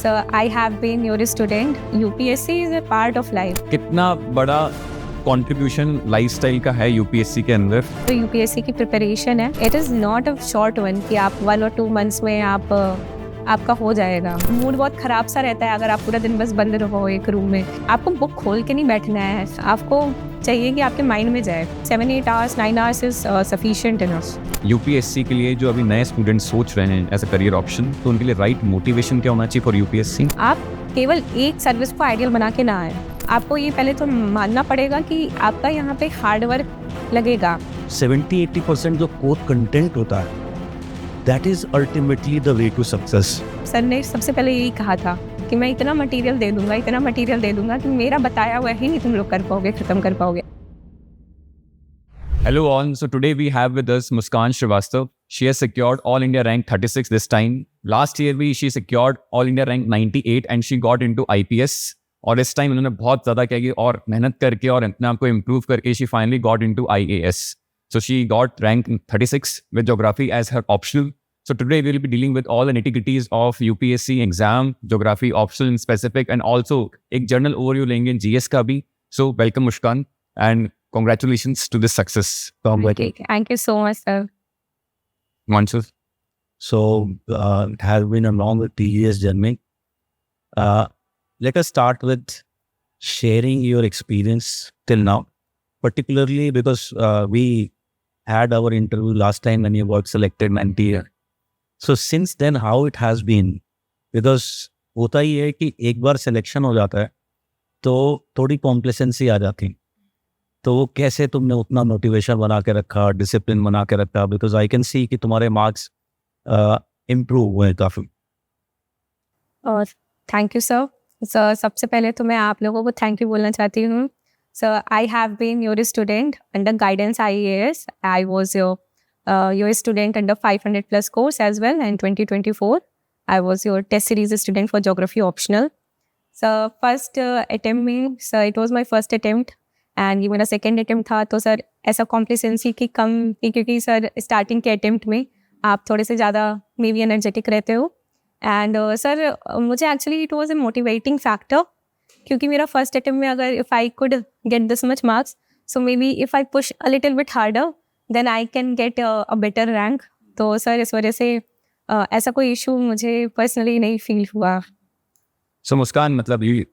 So I have been your student. UPSC is a part of life. कितना बड़ा contribution lifestyle का है UPSC के अंदर? तो यूपीएससी की प्रिपरेशन है. It is not a short one कि आप 1 और 2 मंथ्स में आपका हो जाएगा. मूड बहुत ख़राब सा रहता है अगर आप पूरा दिन बस बंद रहो एक रूम में. आपको बुक खोल के नहीं बैठना है. आपको चाहिए कि आपके माइंड में जाए. 7-8 hours 9 hours is sufficient enough. UPSC के लिए जो अभी नए स्टूडेंट सोच रहे हैं एज अ करियर ऑप्शन, तो उनके लिए राइट मोटिवेशन क्या होना चाहिए फॉर यूपीएससी? आप केवल एक सर्विस को आइडियल बना के ना आए. आपको ये पहले तो मानना पड़ेगा कि आपका यहाँ पे हार्ड वर्क लगेगा. 70-80% जो कोर कंटेंट होता है, that is ultimately the way to success. Sir ने सबसे पहले यही कहा था कि मैं इतना मटेरियल दे दूंगा कि मेरा बताया हुआ ही नहीं तुम लोग कर पाओगे, खत्म कर पाओगे. Hello all. So today we have with us Muskan Srivastav. She has secured All India rank 36 this time. Last year she secured All India rank 98 and she got into IPS. और इस टाइम उन्होंने बहुत ज़्यादा क्या की और मेहनत करके और अपने आप को इम्प्रूव करके she finally got into IAS. So she got rank 36 with geography as her optional. So today we will be dealing with all the nitty-gritties of UPSC exam, geography optional specific, and also एक journal overview लेंगे GS का भी. So welcome Muskan and congratulations to this success. Okay, thank you so much, sir. Mansur. So it has been a long tedious journey. Let us start with sharing your experience till now, particularly because we had our interview last time when you got selected 90th. So since then, how it has been? Because होता ही है कि एक बार selection हो जाता है तो थोड़ी complacency आ जाती. तो वो कैसे तुमने उतना मोटिवेशन बना के रखा, डिसिप्लिन बना के रखा? बिकॉज आई कैन सी कि तुम्हारे मार्क्स इम्प्रूव हुए काफ़ी. और थैंक यू सर. सर सबसे पहले तो मैं आप लोगों को थैंक यू बोलना चाहती हूँ. Sir I have been your student under guidance IAS. I was your student under 500+ course as well. In 2024 I was your test series student for geography optional. So first attempt में sir it was my first attempt and ये मेरा second attempt था. तो sir ऐसा complacency की कम थी क्योंकि sir starting के attempt में आप थोड़े से ज़्यादा मे बी energetic रहते हो. and सर मुझे actually it was a motivating factor क्योंकि मेरा first attempt में अगर if I could get this much marks, so maybe if I push a little bit harder then I can get a better rank. तो sir इस वजह से ऐसा कोई इशू मुझे पर्सनली नहीं फील हुआ. So Muskan, मतलब you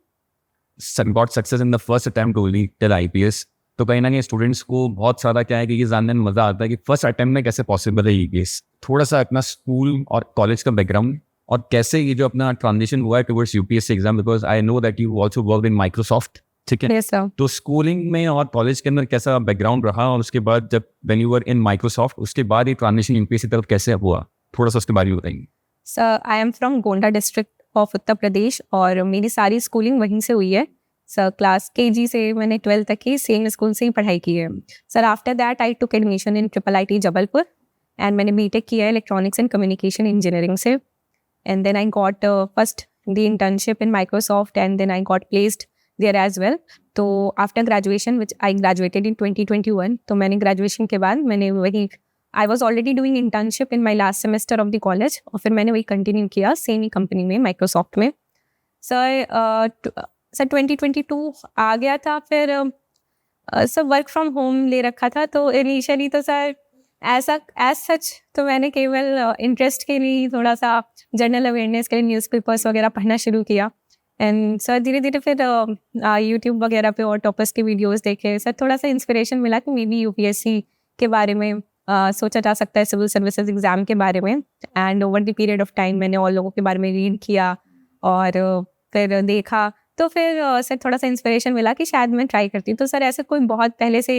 got success in the first attempt only till IPS. तो कहीं ना कहीं स्टूडेंट्स को बहुत सारा क्या है कि ये जानने में मज़ा आता है कि फर्स्ट अटेम्प्ट में कैसे पॉसिबल है ये केस. थोड़ा सा अपना स्कूल और कॉलेज का बैकग्राउंड और कैसे ये जो अपना ट्रांजिशन हुआ है towards UPSC exam, because I know that you also work in Microsoft. ठीक है. Yes, sir. तो स्कूलिंग में और कॉलेज के अंदर कैसा बैकग्राउंड रहा और उसके बाद जब when you were in Microsoft उसके बाद ये ट्रांजिशन यूपीएससी तरफ कैसे हुआ, थोड़ा सा उसके बारे में बताएंगे. Sir I am from Gonda district of Uttar Pradesh और मेरी सारी स्कूलिंग वहीं से हुई है. सर क्लास KG से मैंने 12th तक की सेम स्कूल से ही पढ़ाई की है. Sir after that I took admission in IIIT Jabalpur and मैंने BTech किया है इलेक्ट्रॉनिक्स एंड कम्युनिकेशन इंजीनियरिंग से. And then I got first the internship in Microsoft and then I got placed there as well. तो after graduation which I graduated in 2021, तो मैंने graduation के बाद मैंने वही I was already doing internship in my last semester of the college और फिर मैंने वही कंटिन्यू किया सेम ही कंपनी में माइक्रोसॉफ्ट में. सर 2022 आ गया था. फिर सर वर्क फ्रॉम होम ले रखा था. तो इनिशियली तो सर ऐसा एज सच तो मैंने केवल इंटरेस्ट के लिए थोड़ा सा जनरल अवेयरनेस के लिए न्यूज़पेपर्स वगैरह पढ़ना शुरू किया. एंड सर धीरे धीरे फिर यूट्यूब वगैरह पे और टॉपर्स के वीडियोस देखे. सर थोड़ा सा इंस्पिरेशन मिला कि मे बी UPSC के बारे में सोचा जा सकता है, सिविल सर्विसेज एग्ज़ाम के बारे में. And over the period of time मैंने और लोगों के बारे में रीड किया और फिर देखा. तो फिर सर थोड़ा सा इंस्पिरेशन मिला कि शायद मैं ट्राई करती. तो सर ऐसे कोई बहुत पहले से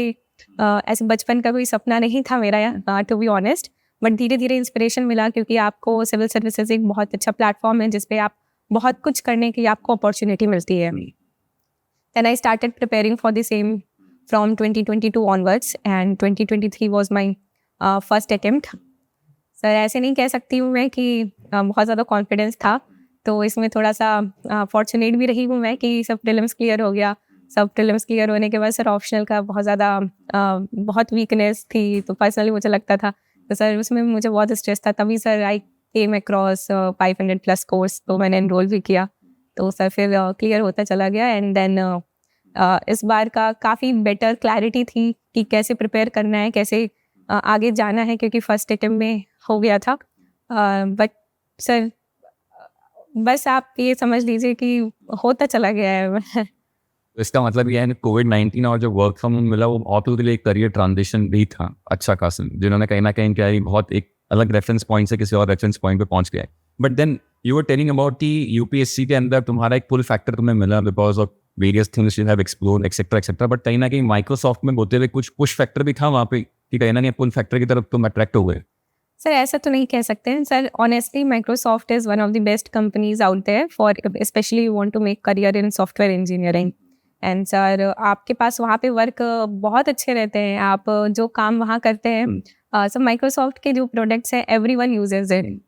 ऐसे बचपन का कोई सपना नहीं था मेरा टू बी ऑनेस्ट. बट धीरे धीरे इंस्पिरेशन मिला क्योंकि आपको सिविल सर्विसेज एक बहुत अच्छा प्लेटफॉर्म है जिसपे आप बहुत कुछ करने की आपको अपॉर्चुनिटी मिलती है. Then I started preparing for the same from 2022 onwards and 2023 was my first attempt. Sir ऐसे नहीं कह सकती हूँ मैं कि बहुत ज़्यादा कॉन्फिडेंस था. तो इसमें थोड़ा सा फॉर्चुनेट भी रही हूँ मैं कि सब प्रीलिम्स क्लियर हो गया. सब प्रीलिम्स क्लियर होने के बाद सर ऑप्शनल का बहुत ज़्यादा बहुत वीकनेस थी. तो पर्सनली मुझे लगता था तो सर उसमें मुझे बहुत स्ट्रेस था. तभी sir I came across 500 plus course, तो मैंने एनरोल भी किया, तो सर फिर क्लियर होता चला गया। एंड देन इस बार का काफ़ी बेटर क्लैरिटी थी कि कैसे प्रिपेयर करना है, कैसे आगे जाना है, क्योंकि फर्स्ट अटेम्प्ट में हो गया था। बट सर बस आप ये समझ लीजिए कि होता चला गया है। तो इसका मतलब ये है कोविड-19 और जो वर्क फ्रॉम होम मिला वो बहुत लोगों के लिए एक करियर ट्रांजिशन भी था अच्छा खासा, जिन्होंने कहीं ना कहीं क्या है, बहुत एक अलग रेफरेंस पॉइंट से किसी और रेफरेंस पॉइंट पे पहुंच गया। But then you were telling about कि यूपीएससी के अंदर तुम्हारा एक पुल फैक्टर तुम्हें मिला because of various things you have explored etcetera etcetera, but कहीं ना कहीं माइक्रोसॉफ्ट में होते हुए कुछ पुश फैक्टर भी था वहाँ पे कि कहीं ना कहीं पुल फैक्टर की तरफ तुम अट्रैक्ट हो गए। सर ऐसा तो नहीं कह सकते हैं sir, honestly Microsoft is one of the best companies out there for specially you want to make career in software engineering. And sir आपके पास वहाँ पे वर्क बहुत अच्छे रहते हैं, आप जो काम वहाँ करते हैं सर माइक्रोसॉफ्ट के जो प्रोडक्ट्स हैं everyone uses it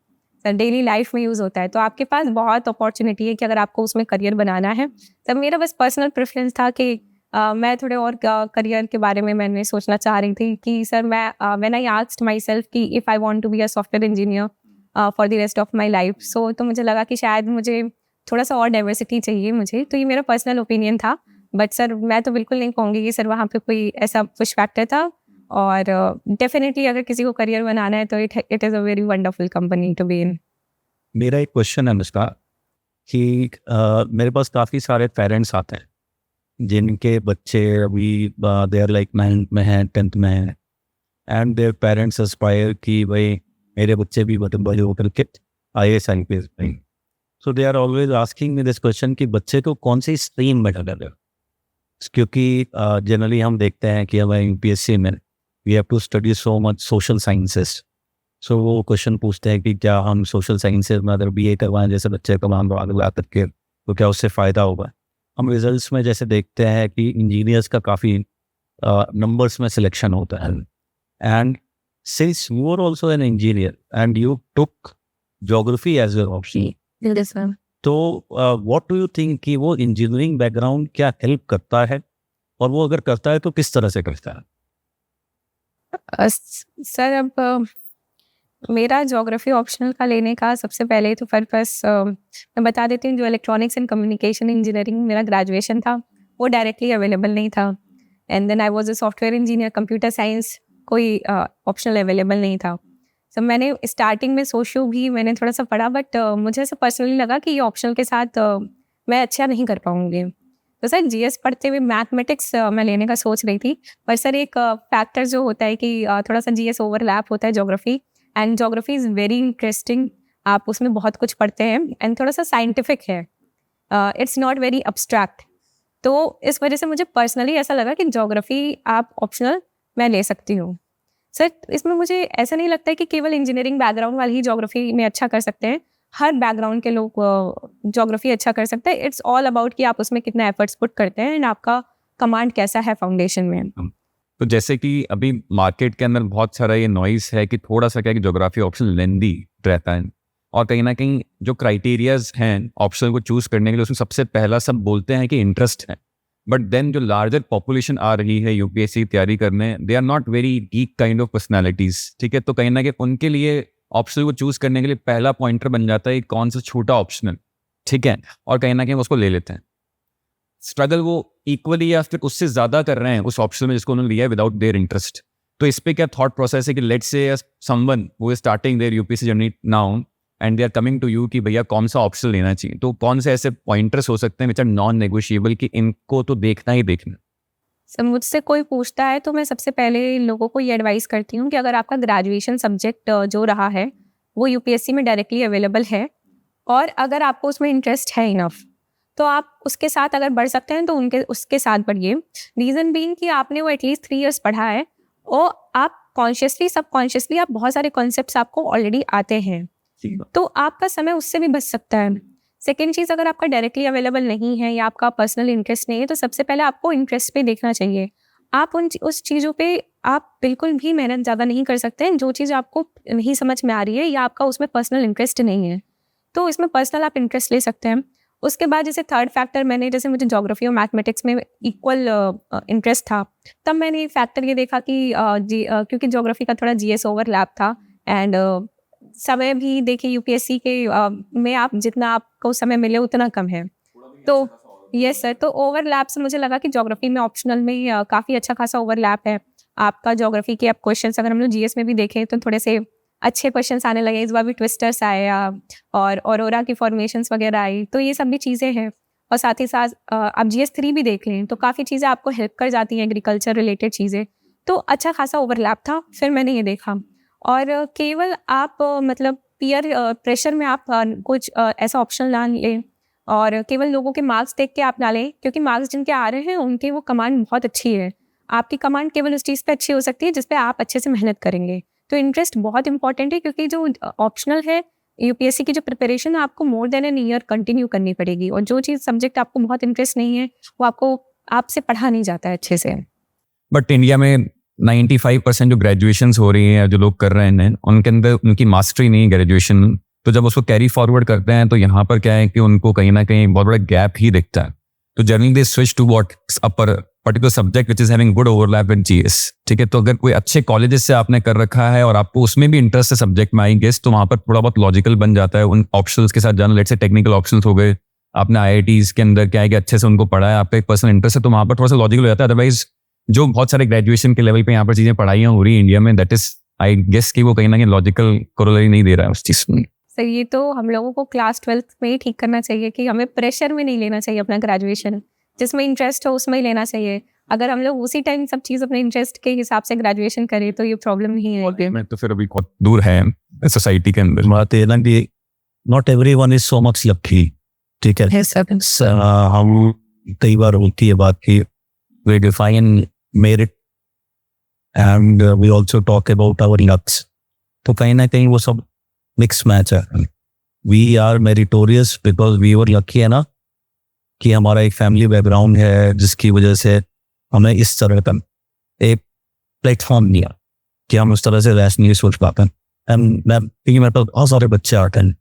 sir, daily life में यूज़ होता है, तो आपके पास बहुत अपॉर्चुनिटी है कि अगर आपको उसमें करियर बनाना है। सर मेरा बस पर्सनल प्रेफरेंस था कि मैं थोड़े और करियर के बारे में मैंने सोचना चाह रही थी कि सर मैं when I asked myself कि if I want to be a software engineer for the rest of my life, so तो मुझे लगा कि शायद मुझे थोड़ा सा और डाइवर्सिटी चाहिए मुझे, तो ये मेरा पर्सनल ओपिनियन था। बट सर मैं तो बिल्कुल नहीं कहूँगी कि सर वहाँ पे कोई ऐसा पुश फैक्टर था, और डेफिनेटली अगर किसी को करियर बनाना है तो it is a very wonderful company to be in. मेरा एक क्वेश्चन है अनुष्का कि मेरे पास काफ़ी सारे पेरेंट्स आते हैं जिनके बच्चे अभी दे आर लाइक 9th में हैं, 10th में हैं, एंड देयर पेरेंट्स एस्पायर कि भाई मेरे बच्चे भी बड़े होकर के IAS IPS बने। So they are always asking me this question कि बच्चे को कौन सी स्ट्रीम में डाला जाए, क्योंकि जनरली हम देखते हैं कि हमारे UPSC में we have to study so much social sciences. So वो क्वेश्चन पूछते हैं कि क्या हम सोशल साइंसेज में अगर BA करवाएं जैसे बच्चे को मान आगे ला करके, तो क्या उससे फ़ायदा होगा। हम रिजल्ट्स में जैसे देखते हैं कि इंजीनियर्स का काफ़ी नंबर्स में सिलेक्शन होता है, and since you are also an engineer and you took geography as your option, तो व्हाट डू यू थिंक कि वो इंजीनियरिंग बैकग्राउंड क्या हेल्प करता है, और वो अगर करता है तो किस तरह से करता है? सर अब मेरा ज्योग्राफी ऑप्शनल का लेने का सबसे पहले तो पर्पस मैं बता देती हूँ, जो इलेक्ट्रॉनिक्स एंड कम्युनिकेशन इंजीनियरिंग मेरा ग्रेजुएशन था वो डायरेक्टली अवेलेबल नहीं था, and then I was a software engineer, computer science कोई ऑप्शनल अवेलेबल नहीं था। तो मैंने स्टार्टिंग में सोशो भी मैंने थोड़ा सा पढ़ा, बट मुझे ऐसा पर्सनली लगा कि ये ऑप्शनल के साथ मैं अच्छा नहीं कर पाऊँगी। तो सर GS पढ़ते हुए मैथमेटिक्स मैं लेने का सोच रही थी, पर सर एक फैक्टर जो होता है कि थोड़ा सा GS ओवरलैप होता है geography, and geography is very interesting, आप उसमें बहुत कुछ पढ़ते हैं एंड थोड़ा सा साइंटिफिक है, इट्स नॉट वेरी अब्स्ट्रैक्ट। तो इस वजह से मुझे पर्सनली ऐसा लगा कि ज्योग्राफी आप ऑप्शनल मैं ले सकती हूँ। सर इसमें मुझे ऐसा नहीं लगता है कि केवल इंजीनियरिंग बैकग्राउंड वाले ही ज्योग्राफी में अच्छा कर सकते हैं, हर बैकग्राउंड के लोग ज्योग्राफी अच्छा कर सकते हैं। इट्स ऑल अबाउट कि आप उसमें कितना एफर्ट्स पुट करते हैं एंड आपका कमांड कैसा है फाउंडेशन में। तो जैसे कि अभी मार्केट के अंदर बहुत सारा ये नॉइस है कि थोड़ा सा क्या कि ज्योग्राफी ऑप्शन लेंदी रहता है, और कहीं ना कहीं जो क्राइटेरियाज हैं ऑप्शन को चूज करने के लिए उसमें सबसे पहला सब बोलते हैं कि इंटरेस्ट है, बट देन जो लार्जर पॉपुलेशन आ रही है UPSC की तैयारी करने, they are not very geek kind of personalities, ठीक है, तो कहीं ना कहीं उनके लिए ऑप्शन को चूज करने के लिए पहला पॉइंटर बन जाता है कौन सा छोटा ऑप्शनल, ठीक है, और कहीं ना कहीं उसको ले लेते हैं। स्ट्रगल वो इक्वली या फिर उससे ज़्यादा कर रहे हैं उस ऑप्शन में जिसको उन्होंने लिया है विदाउट देयर इंटरेस्ट। तो इस पे क्या थॉट प्रोसेस है कि let's say someone who is starting their UPSC journey now and they are coming to you कि भैया कौन सा ऑप्शन लेना चाहिए, तो कौन से ऐसे पॉइंटर्स हो सकते हैं विच आर नॉन नेगोशिएबल कि इनको तो देखना ही देखना। सर मुझसे कोई पूछता है तो मैं सबसे पहले लोगों को ये एडवाइस करती हूँ कि अगर आपका ग्रेजुएशन सब्जेक्ट जो रहा है वो UPSC में डायरेक्टली अवेलेबल है, और अगर आपको उसमें इंटरेस्ट है इनफ, तो आप उसके साथ अगर बढ़ सकते हैं तो उसके साथ बढ़िए। रीज़न बीइंग कि आपने वो एटलीस्ट 3 इयर्स पढ़ा है और आप कॉन्शियसली सबकॉन्शियसली आप बहुत सारे कॉन्सेप्ट्स आपको ऑलरेडी आते हैं, तो आपका समय उससे भी बच सकता है। सेकेंड चीज़, अगर आपका डायरेक्टली अवेलेबल नहीं है या आपका पर्सनल इंटरेस्ट नहीं है, तो सबसे पहले आपको इंटरेस्ट पे देखना चाहिए। आप उस चीज़ों पे आप बिल्कुल भी मेहनत ज़्यादा नहीं कर सकते हैं, जो चीज़ आपको नहीं समझ में आ रही है या आपका उसमें पर्सनल इंटरेस्ट नहीं है, तो इसमें पर्सनल आप इंटरेस्ट ले सकते हैं। उसके बाद जैसे थर्ड फैक्टर जैसे मुझे ज्योग्राफी और मैथमेटिक्स में इक्वल इंटरेस्ट था, तब मैंने फैक्टर ये देखा कि क्योंकि ज्योग्राफी का थोड़ा GS ओवरलैप था, एंड समय भी देखिए यूपीएससी के में आप जितना आपको समय मिले उतना कम है। तो यस सर, तो ओवरलैप से मुझे लगा कि ज्योग्राफी में ऑप्शनल में काफ़ी अच्छा खासा ओवरलैप है। आपका ज्योग्राफी के अब क्वेश्चंस अगर हम लोग जीएस में भी देखें तो थोड़े से अच्छे क्वेश्चंस आने लगे। इस बार भी ट्विस्टर्स आए और ऑरोरा की फॉर्मेशंस वगैरह आई, तो ये सब भी चीज़ें हैं। और साथ ही साथ आप जीएस 3 भी देख लें तो काफ़ी चीज़ें आपको हेल्प कर जाती हैं, एग्रीकल्चर रिलेटेड चीज़ें। तो अच्छा खासा ओवरलैप था, फिर मैंने ये देखा। और केवल आप मतलब पीयर प्रेशर में आप कुछ ऐसा ऑप्शन ना लें और केवल लोगों के मार्क्स देख के आप डालें, क्योंकि मार्क्स जिनके आ रहे हैं उनकी वो कमांड बहुत अच्छी है। आपकी कमांड केवल उस चीज़ पे अच्छी हो सकती है जिस पे आप अच्छे से मेहनत करेंगे। तो इंटरेस्ट बहुत इंपॉर्टेंट है, क्योंकि जो ऑप्शनल है यूपीएससी की जो प्रिपरेशन है आपको more than an year continue करनी पड़ेगी, और जो चीज़ सब्जेक्ट आपको बहुत इंटरेस्ट नहीं है वो आपको आपसे पढ़ा नहीं जाता है अच्छे से। बट इंडिया में 95% जो ग्रेजुएशंस हो रही हैं, जो लोग कर रहे हैं, उनके अंदर उनकी मास्टरी नहीं है ग्रेजुएशन। तो जब उसको कैरी फॉरवर्ड करते हैं तो यहाँ पर क्या है कि उनको कहीं ना कहीं बहुत बड़ा गैप ही दिखता है। तो generally they switch to what upper particular subject which is having good overlap in GS. ठीक है, तो अगर कोई अच्छे कॉलेजेस से आपने कर रखा है और आपको उसमें भी इंटरेस्ट है सब्जेक्ट में, आई गेस, तो वहाँ पर थोड़ा बहुत लॉजिकल बन जाता है उन ऑप्शंस के साथ जाना। लेट्स से टेक्निकल ऑप्शंस हो गए, आपने आईआईटीज के अंदर क्या है कि अच्छे से उनको पढ़ा है, आपका एक पर्सनल इंटरेस्ट है, तो वहाँ पर थोड़ा सा लॉजिकल हो जाता है। अदरवाइज जो बहुत सारे ग्रेजुएशन के लेवल पे यहाँ पर चीजें पढ़ाइयाँ हो रही है इंडिया में, दैट इज आई गेस कि वो कहीं ना कहीं लॉजिकल कोरोलरी नहीं दे रहा है उस चीज में। सर ये तो हम लोगों को क्लास 12th में ही ठीक करना चाहिए कि हमें प्रेशर में नहीं लेना चाहिए अपना ग्रेजुएशन, जिसमें इंटरेस्ट हो उसमें ही लेना चाहिए। अगर हम लोग उसी टाइम सब चीज़ अपने इंटरेस्ट के हिसाब से ग्रेजुएशन करें तो ये प्रॉब्लम नहीं है। में तो फिर अभी बहुत दूर है सोसाइटी के अंदर। बात है ना कि not everyone is so much lucky. ठीक है, हम कई बार होती है बात की we define merit and we also talk about our lucks. तो कहीं ना कहीं वो सब मिक्स मैच है। We are meritorious because we were lucky है ना कि हमारा एक फैमिली बैकग्राउंड है जिसकी वजह से हमें इस तरह का एक प्लेटफॉर्म मिला कि हम उस तरह से रैशनली सोच पाते हैं। एंड क्योंकि मेरे पास बहुत सारे बच्चे आते हैं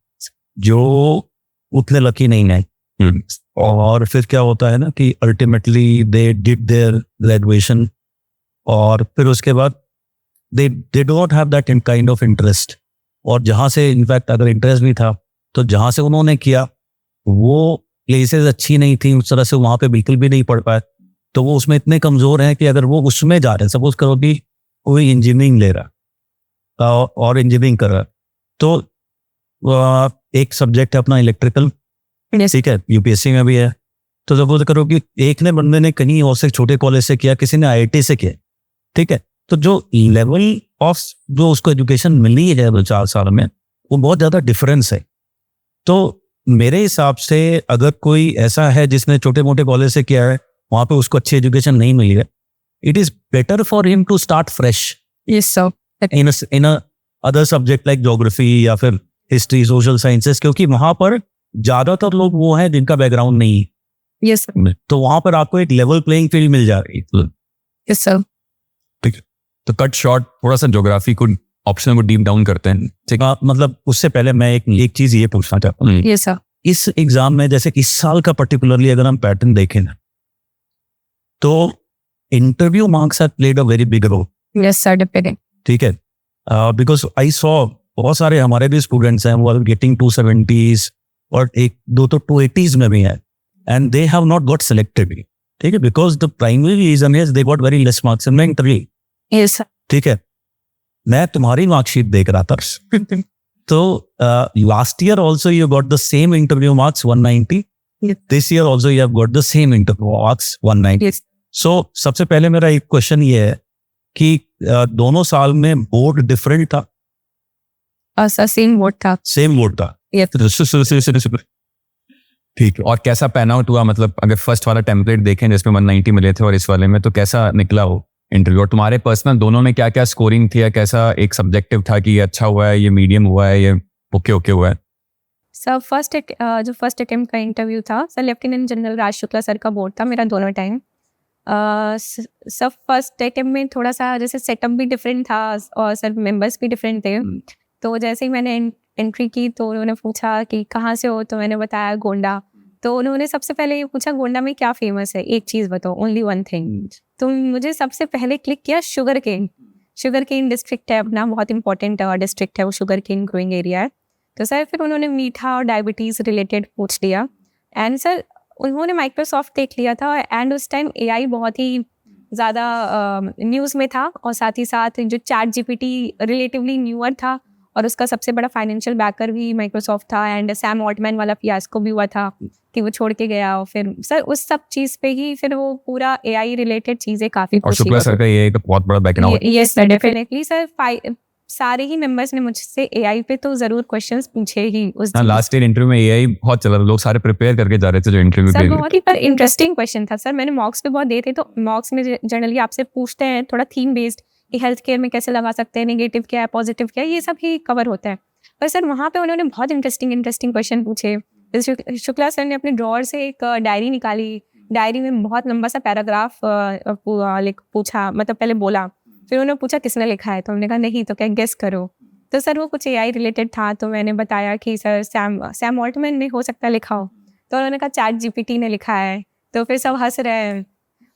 जो उतने लकी नहीं है, और फिर क्या होता है ना कि ultimately they did their graduation और फिर उसके बाद they don't have that kind of interest. और जहाँ से इनफैक्ट अगर इंटरेस्ट भी था तो जहाँ से उन्होंने किया वो प्लेसेस अच्छी नहीं थी, उस तरह से वहाँ पे बिल्कुल भी नहीं पढ़ पाए। तो वो उसमें इतने कमज़ोर हैं कि अगर वो उसमें जा रहे हैं, सपोज करो कि कोई इंजीनियरिंग ले रहा और इंजीनियरिंग कर रहा है, तो एक सब्जेक्ट है अपना इलेक्ट्रिकल, ठीक है, यूपीएससी में भी है। तो सपोज करो कि एक ने बंदे ने कहीं और से छोटे कॉलेज से किया, किसी ने आईआईटी से किया, ठीक है, तो जो लेवल ऑफ जो उसको एजुकेशन मिली है 2-4 साल में वो बहुत ज़्यादा डिफरेंस है। तो मेरे हिसाब से अगर कोई ऐसा है जिसने छोटे मोटे कॉलेज से किया है, वहाँ पे उसको अच्छी एजुकेशन नहीं मिली है, it is better for him to start fresh in other subject like geography या फिर हिस्ट्री, सोशल साइंसेस, क्योंकि वहाँ पर ज़्यादातर लोग वो हैं जिनका बैकग्राउंड नहीं है। यस तो वहाँ पर आपको एक लेवल प्लेइंग फील्ड मिल जा रही है। Yes sir. ठीक है, तो कट शॉर्ट थोड़ा सा ज्योग्राफी को ऑप्शन को डीप डाउन करते हैं। ठीक है, मतलब उससे पहले मैं एक चीज़ ये पूछना चाहता हूँ। Yes sir. इस एग्जाम में जैसे इस साल का पर्टिकुलरली अगर हम पैटर्न देखें ना, तो interview marks have played a very big role. Yes sir, definitely. ठीक है, बिकॉज आई सॉ बहुत सारे हमारे भी स्टूडेंट्स हैं वो आर गेटिंग 270s और एक दो तो 280s में भी है, and they have not got selected. ठीक है, because the primary reason is they got very less marks in interview. Yes sir. ठीक है, मैं तुम्हारी मार्कशीट देख रहा था तो last year also you got the same interview marks 190, this year also you have got the same interview marks 190। So सबसे पहले मेरा एक क्वेश्चन ये है कि दोनों साल में बोर्ड डिफरेंट था? सर सेम बोर्ड था। सेम बोर्ड था। ठीक है, और कैसा पैन आउट हुआ? मतलब अगर फर्स्ट वाला टेम्पलेट देखें जिसमें 190 मिले थे और इस वाले में, तो कैसा निकला हो इंटरव्यू? और तुम्हारे पर्सनल दोनों में क्या क्या स्कोरिंग थी, या कैसा एक सब्जेक्टिव था कि ये अच्छा हुआ है, ये मीडियम हुआ है, ये ओके हुआ है? सर जो फर्स्ट अटेम्प्ट का इंटरव्यू था सर, लेफ्टिनेंट जनरल राज शुक्ला सर का बोर्ड था मेरा दोनों टाइम। सब फर्स्ट अटेम्प्ट में थोड़ा सा जैसे सेटअप भी डिफरेंट था और सर मेंबर्स भी डिफरेंट थे। तो जैसे ही मैंने एंट्री की तो उन्होंने पूछा कि कहाँ से हो, तो मैंने बताया गोंडा। तो उन्होंने सबसे पहले ये पूछा गोंडा में क्या फेमस है, एक चीज़ बताओ, ओनली वन थिंग। तो मुझे सबसे पहले क्लिक किया sugar cane. Sugar cane district है अपना, बहुत इंपॉर्टेंट डिस्ट्रिक्ट है वो, शुगर केन ग्रोइंग एरिया है। तो सर फिर उन्होंने मीठा और डायबिटीज़ रिलेटेड पूछ लिया। एंड सर उन्होंने माइक्रोसॉफ्ट देख लिया था, एंड उस टाइम एआई बहुत ही ज़्यादा न्यूज़ में था, और साथ ही साथ जो चैट जीपीटी रिलेटिवली न्यूअर था, और उसका सबसे बड़ा फाइनेंशियल बैकर भी माइक्रोसॉफ्ट था। एंड सैम ऑल्टमैन वाला फियास्को भी हुआ था कि वो छोड़ के गया, और फिर सर उस सब चीज़ पे ही फिर वो पूरा एआई रिलेटेड चीज़ें काफ़ी और शुक्ला सर का ये एक बहुत बड़ा बैकग्राउंड है। Yes sir, definitely sir. सारे ही मेंबर्स ने मुझसे एआई पे तो ज़रूर क्वेश्चंस पूछे ही उस दिन। लास्ट ईयर इंटरव्यू में एआई बहुत चला था, लोग सारे प्रिपेयर करके जा रहे थे जो इंटरव्यू के सर लिए। बहुत ही पर इंटरेस्टिंग क्वेश्चन था सर। मैंने मॉक्स पे बहुत दिए थे, तो मॉक्स में जनरली आपसे पूछते हैं थोड़ा थीम बेस्ड कि हेल्थ केयर में कैसे लगा सकते हैं, नेगेटिव क्या है, पॉजिटिव क्या है, ये सब ही कवर होता है। पर सर वहाँ पे उन्होंने बहुत इंटरेस्टिंग क्वेश्चन पूछे। जैसे शुक्ला सर ने अपने ड्रॉअर से एक डायरी निकाली, डायरी में बहुत लंबा सा पैराग्राफ पूछा, मतलब पहले बोला, फिर उन्होंने पूछा किसने लिखा है, तो हमने कहा नहीं, तो क्या गेस करो। तो सर वो कुछ एआई रिलेटेड था, तो मैंने बताया कि सर सैम ऑल्टमैन ने हो सकता है लिखा हो। तो उन्होंने कहा चैट जीपीटी ने लिखा है। तो फिर सब हंस रहे हैं।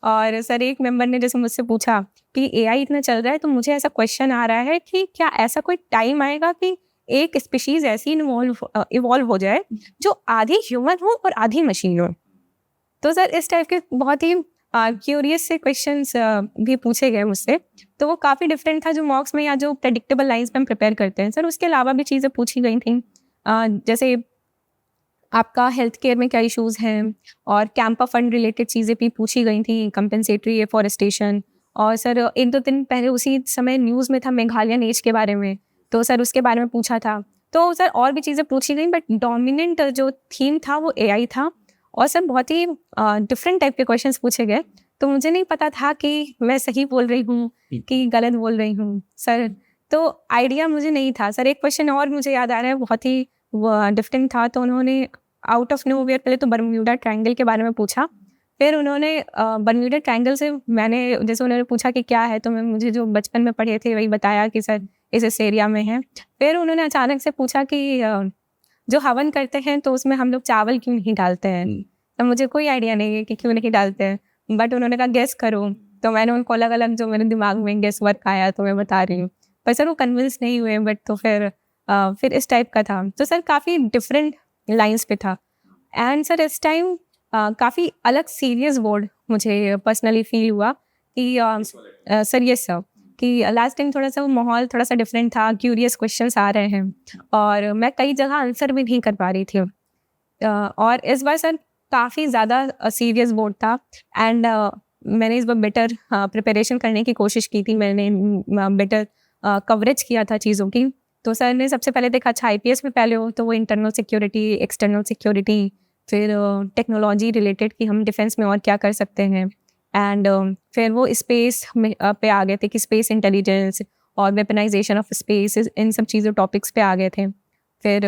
और सर एक मेंबर ने जैसे मुझसे पूछा कि एआई इतना चल रहा है, तो मुझे ऐसा क्वेश्चन आ रहा है कि क्या ऐसा कोई टाइम आएगा कि एक स्पीशीज ऐसी इवॉल्व हो जाए जो आधी ह्यूमन हो और आधी मशीन हो। तो सर इस टाइप के बहुत ही क्यूरियस से क्वेश्चंस भी पूछे गए मुझसे। तो वो काफ़ी डिफरेंट था जो मॉक्स में या जो प्रेडिक्टेबल लाइंस पे हम प्रिपेयर करते हैं। सर उसके अलावा भी चीज़ें पूछी गई थी, जैसे आपका हेल्थ केयर में क्या इश्यूज़ हैं, और कैंपा फंड रिलेटेड चीज़ें भी पूछी गई थी, कंपनसेटरी एफॉरेस्टेशन। और सर 1-2 दिन पहले उसी समय न्यूज़ में था मेघालयन एज के बारे में, तो सर उसके बारे में पूछा था। तो सर और भी चीज़ें पूछी गई, बट डोमिनेंट जो थीम था वो एआई था। और सर बहुत ही डिफरेंट टाइप के क्वेश्चंस पूछे गए, तो मुझे नहीं पता था कि मैं सही बोल रही हूँ कि गलत बोल रही हूँ सर। तो आइडिया मुझे नहीं था सर। एक क्वेश्चन और मुझे याद आ रहा है, बहुत ही डिफरेंट था। तो उन्होंने आउट ऑफ नोवेयर पहले तो बर्म्यूडा ट्रायंगल के बारे में पूछा। फिर उन्होंने बर्म्यूडा ट्रायंगल से मैंने जैसे उन्होंने पूछा कि क्या है, तो मैं मुझे जो बचपन में पढ़े थे वही बताया कि सर इस एरिया में है। फिर उन्होंने अचानक से पूछा कि जो हवन करते हैं तो उसमें हम लोग चावल क्यों नहीं डालते हैं। तो मुझे कोई आइडिया नहीं है कि क्यों नहीं डालते हैं, बट उन्होंने कहा गेस करो। तो मैंने उनको अलग अलग जो मेरे दिमाग में गेस वर्क आया तो मैं बता रही हूँ। पर सर वो कन्विंस नहीं हुए, बट तो फिर इस टाइप का था। तो सर काफ़ी डिफरेंट लाइंस पे था। एंड सर इस टाइम काफ़ी अलग सीरियस बोर्ड मुझे पर्सनली फील हुआ कि सर ये सब कि लास्ट टाइम थोड़ा सा वो माहौल थोड़ा सा डिफरेंट था, क्यूरियस क्वेश्चंस आ रहे हैं, और मैं कई जगह आंसर भी नहीं कर पा रही थी। और इस बार सर काफ़ी ज़्यादा सीरियस बोर्ड था। एंड मैंने इस बार बेटर प्रिपरेशन करने की कोशिश की थी, मैंने बेटर कवरेज किया था चीज़ों की। तो सर ने सबसे पहले देखा अच्छा आईपीएस में पहले हो तो वो इंटरनल सिक्योरिटी, एक्सटर्नल सिक्योरिटी, फिर टेक्नोलॉजी रिलेटेड कि हम डिफेंस में और क्या कर सकते हैं। एंड फिर वो स्पेस में पे आ गए थे कि स्पेस इंटेलिजेंस और वेपनाइजेशन ऑफ स्पेस, इन सब चीज़ों टॉपिक्स पे आ गए थे। फिर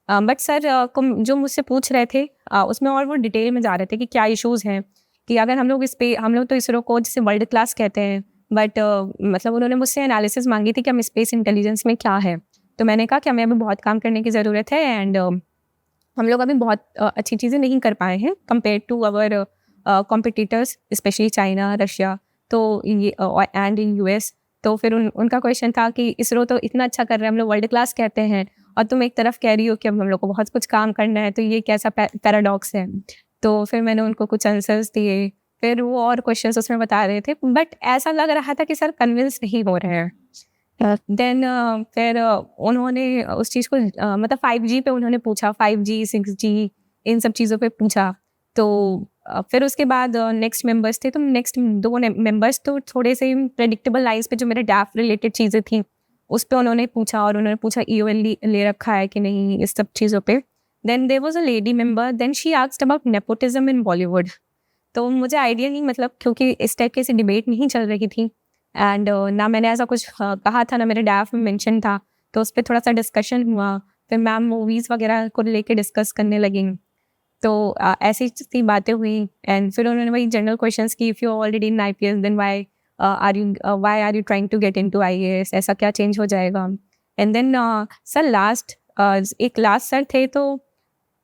बट सर जो मुझसे पूछ रहे थे उसमें और वो डिटेल में जा रहे थे कि क्या इश्यूज़ हैं, कि अगर हम लोग तो इसरो को जैसे वर्ल्ड क्लास कहते हैं, बट मतलब उन्होंने मुझसे एनालिसिस मांगी थी कि हम स्पेस इंटेलिजेंस में क्या है। तो मैंने कहा कि हमें अभी बहुत काम करने की ज़रूरत है, एंड हम लोग अभी बहुत अच्छी चीज़ें नहीं कर पाए हैं compare to our competitors, specially China, Russia, तो ये एंड इन यूएस। तो फिर उनका क्वेश्चन था कि इसरो तो इतना अच्छा कर रहे हैं, हम लोग वर्ल्ड क्लास कहते हैं, और तुम एक तरफ कह रही हो कि अब हम लोग को बहुत कुछ काम करना है, तो ये कैसा पैराडॉक्स है। तो फिर मैंने उनको कुछ आंसर्स दिए, फिर वो और क्वेश्चंस उसमें बता रहे थे, बट ऐसा लग रहा था कि सर कन्विंस नहीं हो रहे हैं। देन फिर उन्होंने उस चीज़ को मतलब 5G पे उन्होंने पूछा, 5G 6G इन सब चीज़ों पे पूछा। तो फिर उसके बाद नेक्स्ट मेंबर्स थे, तो नेक्स्ट 2 मेंबर्स तो थोड़े से प्रेडिक्टेबल लाइंस पे जो मेरे डैफ रिलेटेड चीज़ें थी उस पर उन्होंने पूछा, और उन्होंने पूछा EOL ले रखा है कि नहीं, इस सब चीज़ों पे। Then there was a lady member, then she asked about nepotism in Bollywood. तो मुझे आइडिया नहीं, मतलब क्योंकि इस टाइप की ऐसी डिबेट नहीं चल रही थी, एंड ना मैंने ऐसा कुछ कहा था, ना मेरे डैफ में मेंशन था, तो उस पर थोड़ा सा डिस्कशन हुआ। फिर मैम मूवीज़ वगैरह को लेके डिस्कस करने लगी, तो ऐसी सी बातें हुई। एंड फिर उन्होंने वही जनरल क्वेश्चंस की, if you already in IPS then why are you trying to get into IAS, ऐसा क्या चेंज हो जाएगा। एंड देन सर लास्ट एक लास्ट सर थे, तो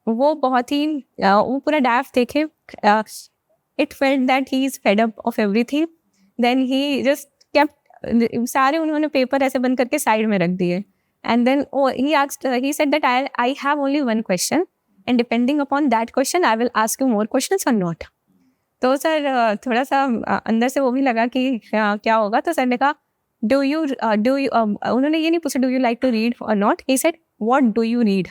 वो बहुत ही वो पूरा डैफ देखे, it felt that he is fed up of everything. Then he just kept सारे उन्होंने पेपर ऐसे बंद करके साइड में रख दिए and then he said that I have only one question and depending upon that question I will ask you more questions or not. तो sir थोड़ा सा अंदर से वो भी लगा कि क्या होगा, तो सर ने कहा डू यू उन्होंने ये नहीं पूछा do you like to read और not, he said what do you read.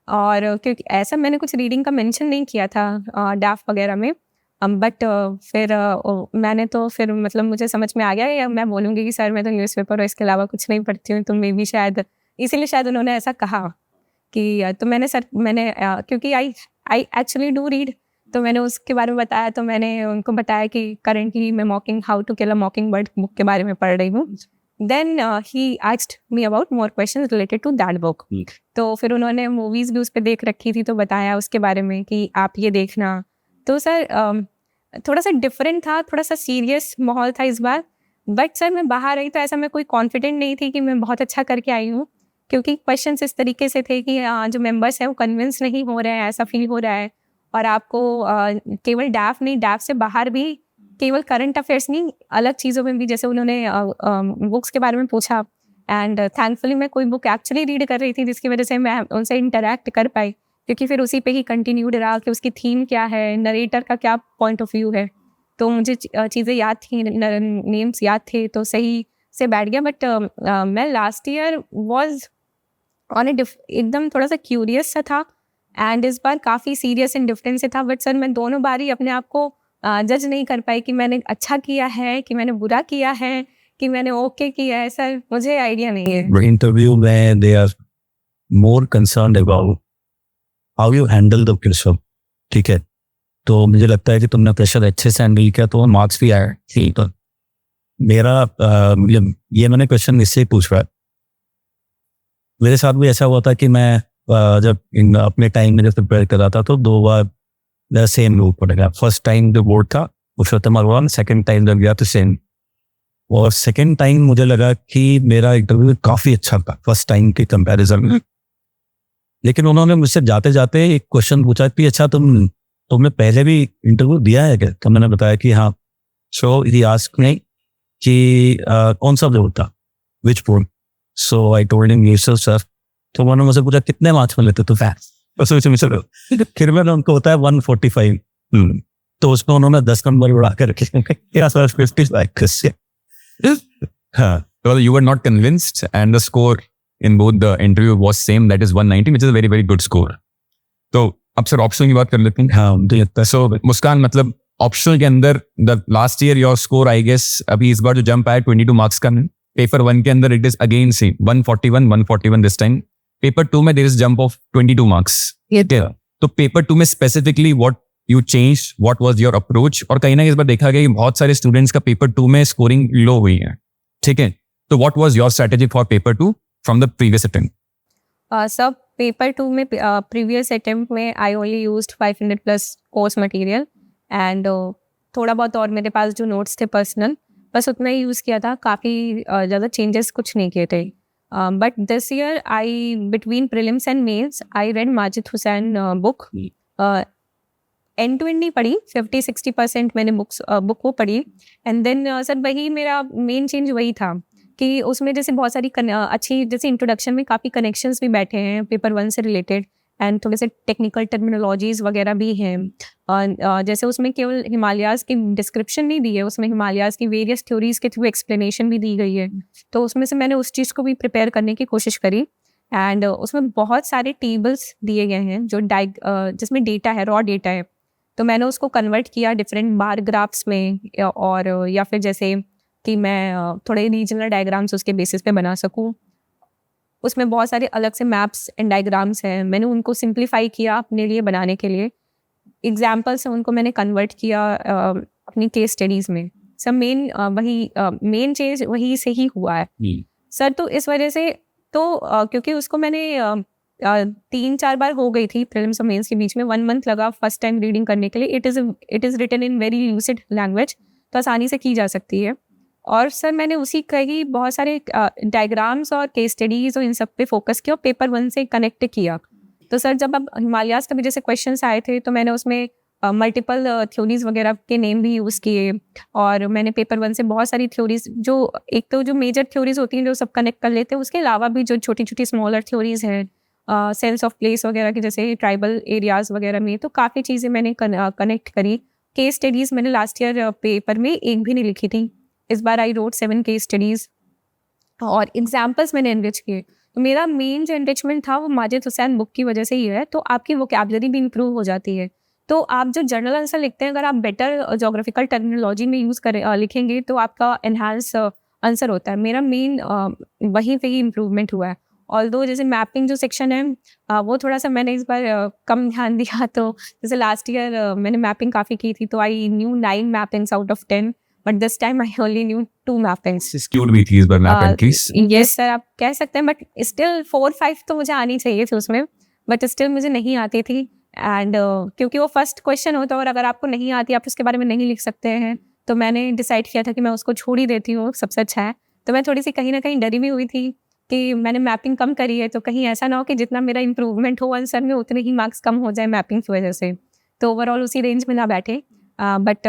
और क्योंकि ऐसा मैंने कुछ रीडिंग का मेंशन नहीं किया था डैफ वगैरह में, बट फिर मैंने तो फिर मतलब मुझे समझ में आ गया या मैं बोलूँगी कि सर मैं तो न्यूज़पेपर और इसके अलावा कुछ नहीं पढ़ती हूँ, तो मे भी शायद इसीलिए शायद उन्होंने ऐसा कहा कि तो मैंने क्योंकि आई एक्चुअली डू रीड, तो मैंने उसके बारे में बताया, तो मैंने उनको बताया कि करेंटली मैं how to kill a mockingbird book के बारे में पढ़ रही हूँ। Then he asked me about more questions related to that book. तो फिर उन्होंने मूवीज़ भी उस पर देख रखी थी, तो बताया उसके बारे में कि आप ये देखना। तो सर थोड़ा सा डिफरेंट था, थोड़ा सा सीरियस माहौल था इस बार, बट सर मैं बाहर आई तो ऐसा मैं कोई कॉन्फिडेंट नहीं थी कि मैं बहुत अच्छा करके आई हूँ, क्योंकि क्वेश्चंस इस तरीके से थे कि जो मेंबर्स हैं वो कन्विंस नहीं हो रहे हैं, ऐसा फील हो रहा है। और आपको केवल डैफ नहीं, डैफ से बाहर भी केवल करंट अफेयर्स नहीं, अलग चीज़ों में भी, जैसे उन्होंने बुक्स के बारे में पूछा एंड थैंकफुली मैं कोई बुक एक्चुअली रीड कर रही थी जिसकी वजह से मैं उनसे इंटरेक्ट कर पाई, क्योंकि फिर उसी पे ही कंटिन्यूड रहा कि उसकी थीम क्या है, नरेटर का क्या पॉइंट ऑफ व्यू है। तो मुझे चीज़ें याद थी, नेम्स याद थे, तो सही से बैठ गया। बट मैं लास्ट ईयर वॉज ऑन एकदम थोड़ा सा क्यूरियस सा था एंड इस बार काफ़ी सीरियस एंड डिफरेंट से था। बट सर मैं दोनों बार ही अपने आप को जज नहीं कर पाई कि मैंने अच्छा किया है, कि मैंने बुरा किया है, कि मैंने ओके किया है। सर मुझे आइडिया नहीं है। इंटरव्यू में they are more concerned about how you handle the pressure, ठीक है। तो मुझे लगता है कि तुमने प्रेशर अच्छे से हैंडल किया तो मार्क्स भी आए, ठीक है। मेरा ये मैंने क्वेश्चन इससे पूछ रहा है, मेरे साथ भी ऐसा हुआ था कि मैं जब अपने टाइम में जब प्रिपेयर कर रहा था तो 2 बार सेम रूट पड़ेगा। फर्स्ट टाइम जो बोर्ड था पुरुषोत्तम अग्रवाल, सेकेंड टाइम जब गया तो सेम। और सेकेंड टाइम मुझे लगा कि मेरा इंटरव्यू काफ़ी अच्छा था फर्स्ट टाइम के कंपैरिजन में, लेकिन उन्होंने मुझसे जाते जाते एक क्वेश्चन पूछा कि अच्छा तुमने पहले भी इंटरव्यू दिया है क्या? तो मैंने बताया कि हाँ। सो ही आस्क्ड मी कि कौन सा बोर्ड था, which board? So I told him Yusuf sir. तो उन्होंने मुझसे पूछा कितने मार्क्स में लेते तो फिर मैंने उनको बताया 145। तो उसमें उन्होंने 10 नंबर बढ़ा कर रखे। Well, you were not convinced and the score in both the interview was same, that is 190, which is a very very good score. तो अब सर ऑप्शनल की बात कर लेते हैं। हाँ, सो मुस्कान, मतलब ऑप्शनल के अंदर the last year your score I guess अभी इस बार जो जंप आया 22 मार्क्स का, पेपर 1 के अंदर it is again same 141 this time. Paper 2 में there is jump of 22 marks. तो पेपर 2 में specifically what you change, what was your approach? और कहीं ना इस बार देखा गया कि बहुत सारे स्टूडेंट्स का पेपर 2 में स्कोरिंग लो हुई है, ठीक है। तो what was your strategy for paper 2 from the previous attempt? सब पेपर 2 में प्रीवियस अटेम्प्ट में I only used 500 plus course material and थोड़ा बहुत और मेरे पास जो नोट्स थे पर्सनल, बस उतना ही यूज़ किया था। काफ़ी ज़्यादा चेंजेस कुछ नहीं किए थे। But this year I between prelims and mains I read Majid Hussain book. End to end नहीं पढ़ी, 50-60% मैंने बुक को पढ़ी। एंड देन सर वही मेरा मेन चेंज वही था कि उसमें जैसे बहुत सारी अच्छी, जैसे इंट्रोडक्शन में काफ़ी कनेक्शंस भी बैठे हैं पेपर 1 से रिलेटेड एंड थोड़े से टेक्निकल टर्मिनोलॉजीज़ वगैरह भी हैं। और जैसे उसमें केवल हिमालयाज़ की डिस्क्रिप्शन नहीं दी है, उसमें हिमालयाज़ की वेरियस थ्योरीज़ के थ्रू एक्सप्लेनेशन भी दी गई है। तो उसमें से मैंने उस चीज़ को भी प्रिपेयर करने की कोशिश करी एंड उसमें बहुत सारे टेबल्स दिए गए हैं जो जिसमें डेटा है, रॉ डेटा है। तो मैंने उसको कन्वर्ट किया डिफरेंट बार ग्राफ्स में, और या फिर जैसे कि मैं थोड़े रीजनल डायग्राम्स उसके बेसिस पे बना सकूं। उसमें बहुत सारे अलग से मैप्स एंड डायग्राम्स हैं, मैंने उनको सिंप्लीफाई किया अपने लिए बनाने के लिए। एग्जाम्पल से उनको मैंने कन्वर्ट किया अपनी केस स्टडीज़ में। सब मेन चेंज वही से ही हुआ है सर। तो इस वजह से तो क्योंकि उसको मैंने 3-4 बार हो गई थी प्रीलिम्स और मेंस के बीच में, 1 मंथ लगा फर्स्ट टाइम रीडिंग करने के लिए। It is written in very lucid language, तो आसानी से की जा सकती है। और सर मैंने उसी कहीं बहुत सारे डायग्राम्स और केस स्टडीज़ और इन सब पे फोकस किया और पेपर 1 से कनेक्ट किया। तो सर जब अब हिमालयाज़ का भी जैसे क्वेश्चंस आए थे तो मैंने उसमें मल्टीपल थ्योरीज वगैरह के नेम भी यूज़ किए। और मैंने पेपर 1 से बहुत सारी थ्योरीज, जो एक तो जो मेजर थ्योरीज होती हैं जो सब कनेक्ट कर लेते हैं, उसके अलावा भी जो छोटी छोटी स्मॉलर थ्योरीज हैं सेंस ऑफ प्लेस वगैरह की, जैसे ट्राइबल एरियाज वगैरह में, तो काफ़ी चीज़ें मैंने कनेक्ट करी। केस स्टडीज़ मैंने लास्ट ईयर पेपर में एक भी नहीं लिखी थी, इस बार आई रोट 7 केस स्टडीज़। और एग्जाम्पल्स मैंने एनरिच किए। तो मेरा मेन जो एनरिचमेंट था वो माजिद हुसैन बुक की वजह से ही है, तो आपकी वोकैबुलरी भी इंप्रूव हो जाती है। तो आप जो जर्नल आंसर लिखते हैं, अगर आप बेटर जोग्राफिकल टर्मिनोलॉजी में यूज़ करें लिखेंगे तो आपका एनहांस आंसर होता है। मेरा मेन वहीं पे ही इम्प्रूवमेंट हुआ है। ऑल्दो जैसे मैपिंग जो सेक्शन है वो थोड़ा सा मैंने इस बार कम ध्यान दिया। तो जैसे लास्ट ईयर मैंने मैपिंग काफ़ी की थी, तो I knew 9 mappings out of 10, but this time I only new 2 mappings. Skewed भी थी इस बार मैपिंग की। यस सर, आप कह सकते हैं, बट स्टिल 4-5 तो मुझे आनी चाहिए थी उसमें, बट स्टिल मुझे नहीं आती थी। एंड क्योंकि वो फर्स्ट क्वेश्चन होता है और अगर आपको नहीं आती, आप उसके बारे में नहीं लिख सकते हैं, तो मैंने डिसाइड किया था कि मैं उसको छोड़ ही देती हूँ, सबसे अच्छा है। तो मैं थोड़ी सी कहीं ना कहीं डरी भी हुई थी कि मैंने मैपिंग कम करी है, तो कहीं ऐसा ना हो कि जितना मेरा इंप्रूवमेंट हो आंसर में उतने ही मार्क्स कम हो जाए मैपिंग की वजह से। तो ओवरऑल उसी रेंज में ना बैठे। बट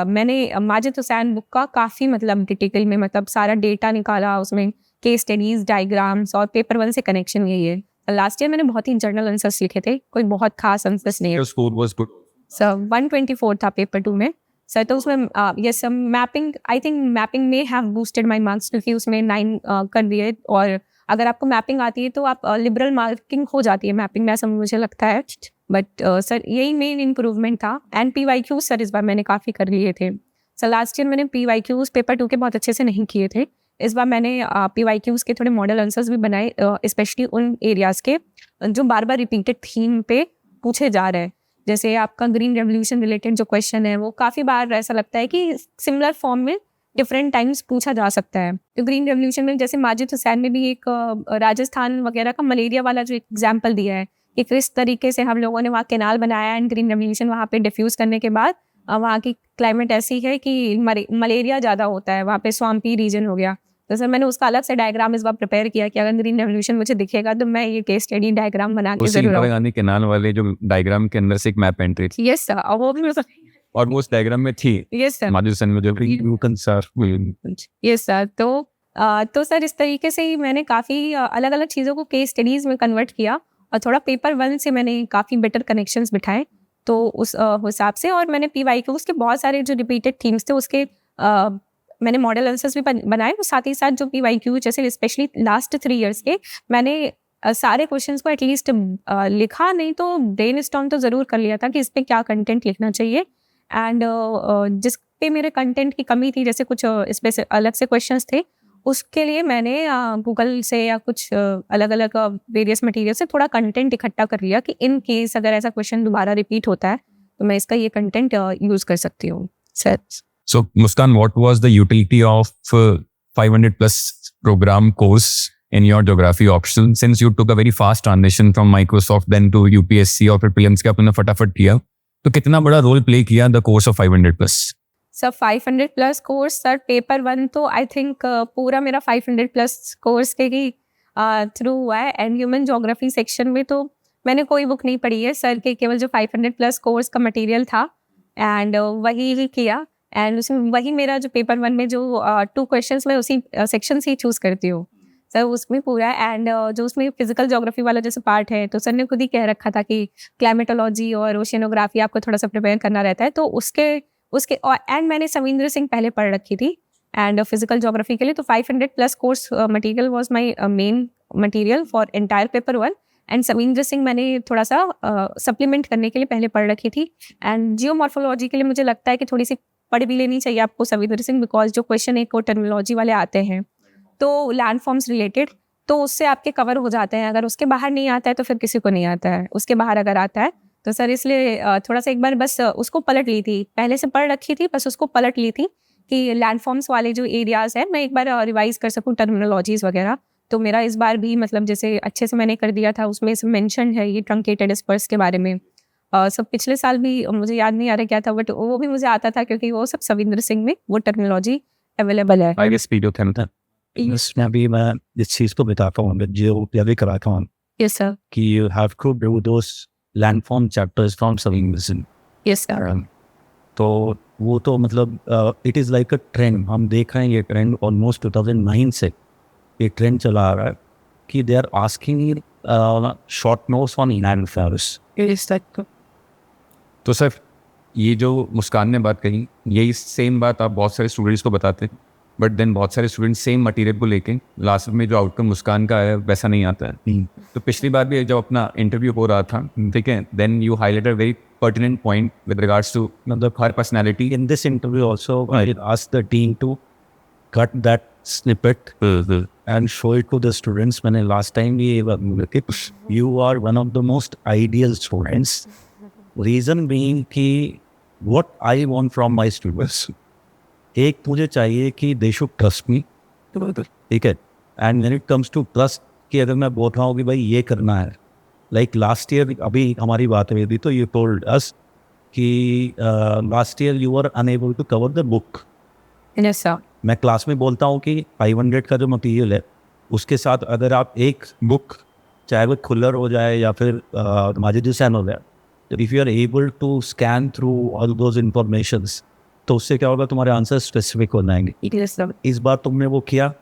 मैंने माजिद हुसैन बुक का काफ़ी मतलब डिटेल में मतलब सारा डेटा निकाला, उसमें केस स्टडीज़, डायग्राम्स और पेपर 1 से कनेक्शन यही है। लास्ट ईयर मैंने बहुत ही जर्नल आंसर्स लिखे थे, कोई बहुत खास आंसर्स नहीं है। Your score was good. Sir 124 था पेपर 2 में सर। तो उसमें yes mapping, I think mapping में हैव बूस्टेड माय मार्क्स, क्योंकि उसमें 9 कर दिए। और अगर आपको मैपिंग आती है तो आप लिबरल मार्किंग हो जाती है मैपिंग में, ऐसा मुझे लगता है। बट सर यही मेन इम्प्रूवमेंट था। एंड PYQ सर इस बार मैंने काफ़ी कर लिए थे सर। लास्ट ईयर मैंने PYQs पेपर 2 के बहुत अच्छे से नहीं किए थे, इस बार मैंने PYQs के थोड़े मॉडल आंसर्स भी बनाए, स्पेशली उन एरियाज़ के जो बार बार रिपीटेड थीम पे पूछे जा रहे हैं। जैसे आपका ग्रीन रेवोल्यूशन रिलेटेड जो क्वेश्चन है वो काफ़ी बार ऐसा लगता है कि सिमिलर फॉर्म में डिफरेंट टाइम्स पूछा जा सकता है। तो ग्रीन रेवोल्यूशन में जैसे माजिद हुसैन ने भी एक राजस्थान वगैरह का मलेरिया वाला जो एग्जाम्पल दिया है कि किस तरीके से हम लोगों ने वहाँ कैनाल बनाया एंड ग्रीन रेवोल्यूशन वहाँ पे डिफ्यूज़ करने के बाद वहाँ की क्लाइमेट ऐसी है कि मलेरिया ज़्यादा होता है, वहाँ पे स्वाम्पी रीजन हो गया। तो सर मैंने उसका अलग से डायग्राम इस बार प्रिपेयर किया कि अगर ग्रीन रेवोल्यूशन मुझे दिखेगा तो मैं ये केस स्टडी डायग्राम बना के उसी जरूर इंदिरा गांधी कैनाल वाले जो डायग्राम के अंदर से एक मैप एंट्री थी, यस सर, और वो भी मैं और वो उस डायग्राम में थी यस सर, माजिद हुसैन में जो Newton sir. Yes sir. तो सर इस तरीके से ही मैंने काफ़ी अलग अलग चीज़ों को केस स्टडीज़ में कन्वर्ट किया और थोड़ा पेपर 1 से मैंने काफ़ी बेटर कनेक्शंस बिठाए। तो उस हिसाब से, और मैंने PYQs के बहुत सारे जो रिपीटेड थीम्स थे उसके मैंने मॉडल आंसर्स भी बनाए। और साथ ही साथ जो PYQ जैसे स्पेशली लास्ट 3 इयर्स के मैंने सारे क्वेश्चंस को एटलीस्ट लिखा नहीं तो ब्रेनस्टॉर्म तो ज़रूर कर लिया था कि इस पे क्या कंटेंट लिखना चाहिए। एंड जिस पे मेरे कंटेंट की कमी थी, जैसे कुछ इस पे से अलग से क्वेश्चंस थे, उसके लिए मैंने गूगल से या कुछ अलग अलग वेरियस मटेरियल से थोड़ा कंटेंट इकट्ठा कर लिया कि इन केस अगर ऐसा क्वेश्चन दोबारा रिपीट होता है तो मैं इसका ये कंटेंट यूज़ कर सकती हूँ sir. So, Muskan, what was the utility of 500 plus program course in your geography option since you took a very fast transition from Microsoft then to UPSC और फिर prelims के आपने फटाफट किया, तो कितना बड़ा रोल प्ले किया the course of 500 plus? Sir 500 plus course sir paper 1 तो आई थिंक पूरा मेरा 500 प्लस कोर्स के ही थ्रू हुआ है। एंड ह्यूमन ज्योग्राफी सेक्शन में तो मैंने कोई बुक नहीं पढ़ी है सर के, केवल जो 500 प्लस कोर्स का मटेरियल था एंड वही ही किया। एंड उसमें वही मेरा जो पेपर 1 में जो 2 क्वेश्चंस मैं उसी सेक्शन से ही चूज़ करती हूँ सर, उसमें पूरा। एंड जो उसमें फिजिकल ज्योग्राफी वाला जैसे पार्ट है तो सर ने खुद ही कह रखा था कि क्लाइमेटोलॉजी और ओशियनोग्राफी आपको थोड़ा सा प्रिपेयर करना रहता है, तो उसके एंड मैंने सविंद्र सिंह पहले पढ़ रखी थी एंड फिजिकल ज्योग्राफी के लिए। तो 500 plus course material was my main material for entire paper 1। And Savindra Singh मैंने थोड़ा सा सप्लीमेंट करने के लिए पहले पढ़ रखी थी। एंड जियोमॉर्फोलॉजी के लिए मुझे लगता है कि थोड़ी सी पढ़ भी लेनी चाहिए आपको सविंद्र सिंह, बिकॉज जो क्वेश्चन एक और टर्मिनोलॉजी वाले आते हैं तो लैंड फॉर्म्स रिलेटेड, तो उससे आपके कवर हो जाते हैं। अगर उसके बाहर नहीं आता है तो फिर किसी को नहीं आता है, उसके बाहर अगर आता है तो सर इसलिए थोड़ा सा एक बार बस उसको पलट ली थी, पहले से पढ़ रखी थी बस उसको पलट ली थी कि लैंड फॉर्म्स वाले जो एरियाज़ हैं मैं एक बार रिवाइज कर सकूँ टर्मिनोलॉजीज़ वगैरह। तो मेरा इस बार भी मतलब जैसे अच्छे से मैंने कर दिया था, उसमें मेंशन है ये ट्रंकेटेड स्पर्स के बारे में। सब पिछले साल भी मुझे याद नहीं आ रहा क्या था, बट वो भी मुझे आता था क्योंकि वो सब सविंद्र सिंह में वो टर्मिनोलॉजी अवेलेबल है। आई गेस वीडियो था इसमें भी मैं इस चीज़ को बताता हूँ, मैं जो भी कराता हूँ यस सर। कि you have to do those landform chapters from Savinder Singh. Yes sir. तो वो तो मतलब it is like a trend, हम देख रहे हैं ये ट्रेंड ऑलमोस्ट 2009 से ये ट्रेंड चला आ रहा है कि they are asking short notes on land fairs. तो सर ये जो मुस्कान ने बात कही, यही सेम बात आप बहुत सारे स्टूडेंट्स को बताते हैं, बट देन बहुत सारे स्टूडेंट्स सेम मटेरियल को लेके लास्ट में जो आउटकम मुस्कान का है वैसा नहीं आता है। तो पिछली बार भी जब अपना इंटरव्यू हो रहा था, ठीक है, then you highlighted very pertinent point with regards to मतलब हर personality. In this interview also, I asked the team to cut that snippet and show it to the students. मैंने last time भी you are one of the most ideal students. Reason being कि what I want from my students, एक मुझे चाहिए कि they should trust me, ठीक है, and when it comes to trust कि अगर मैं बोल रहा हूँ कि भाई ये करना है, like last year अभी हमारी बात हुई थी तो you told us कि last year you are unable to cover the book. Yes sir. मैं क्लास में बोलता हूँ कि 500 का जो मटेरियल है उसके साथ अगर आप एक बुक, चाहे वो खुलर हो जाए या फिर माजिद हुसैन हो जाए, if you are able to scan through all those informations तो उससे क्या होगा, तुम्हारे आंसर स्पेसिफिक हो जाएंगे। Yes sir. इस बार तुमने वो किया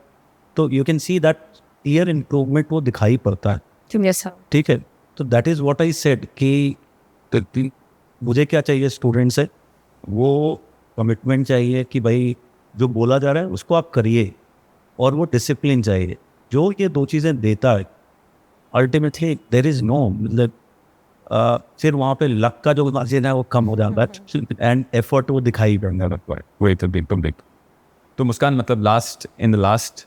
तो you can see that clear improvement वो दिखाई पड़ता है। Yes sir. ठीक है, तो that is what I said कि मुझे क्या चाहिए स्टूडेंट से, वो कमिटमेंट चाहिए कि भाई जो बोला जा रहा है उसको आप करिए, और वो डिसिप्लिन चाहिए। जो ये दो चीज़ें देता है अल्टीमेटली देयर इज़ नो मतलब फिर वहाँ पे लक का जो मार्जिन है वो कम हो जाता है एंड एफर्ट वो दिखाई पड़ने लगता है। Wait a bit. तो मुस्कान मतलब in the last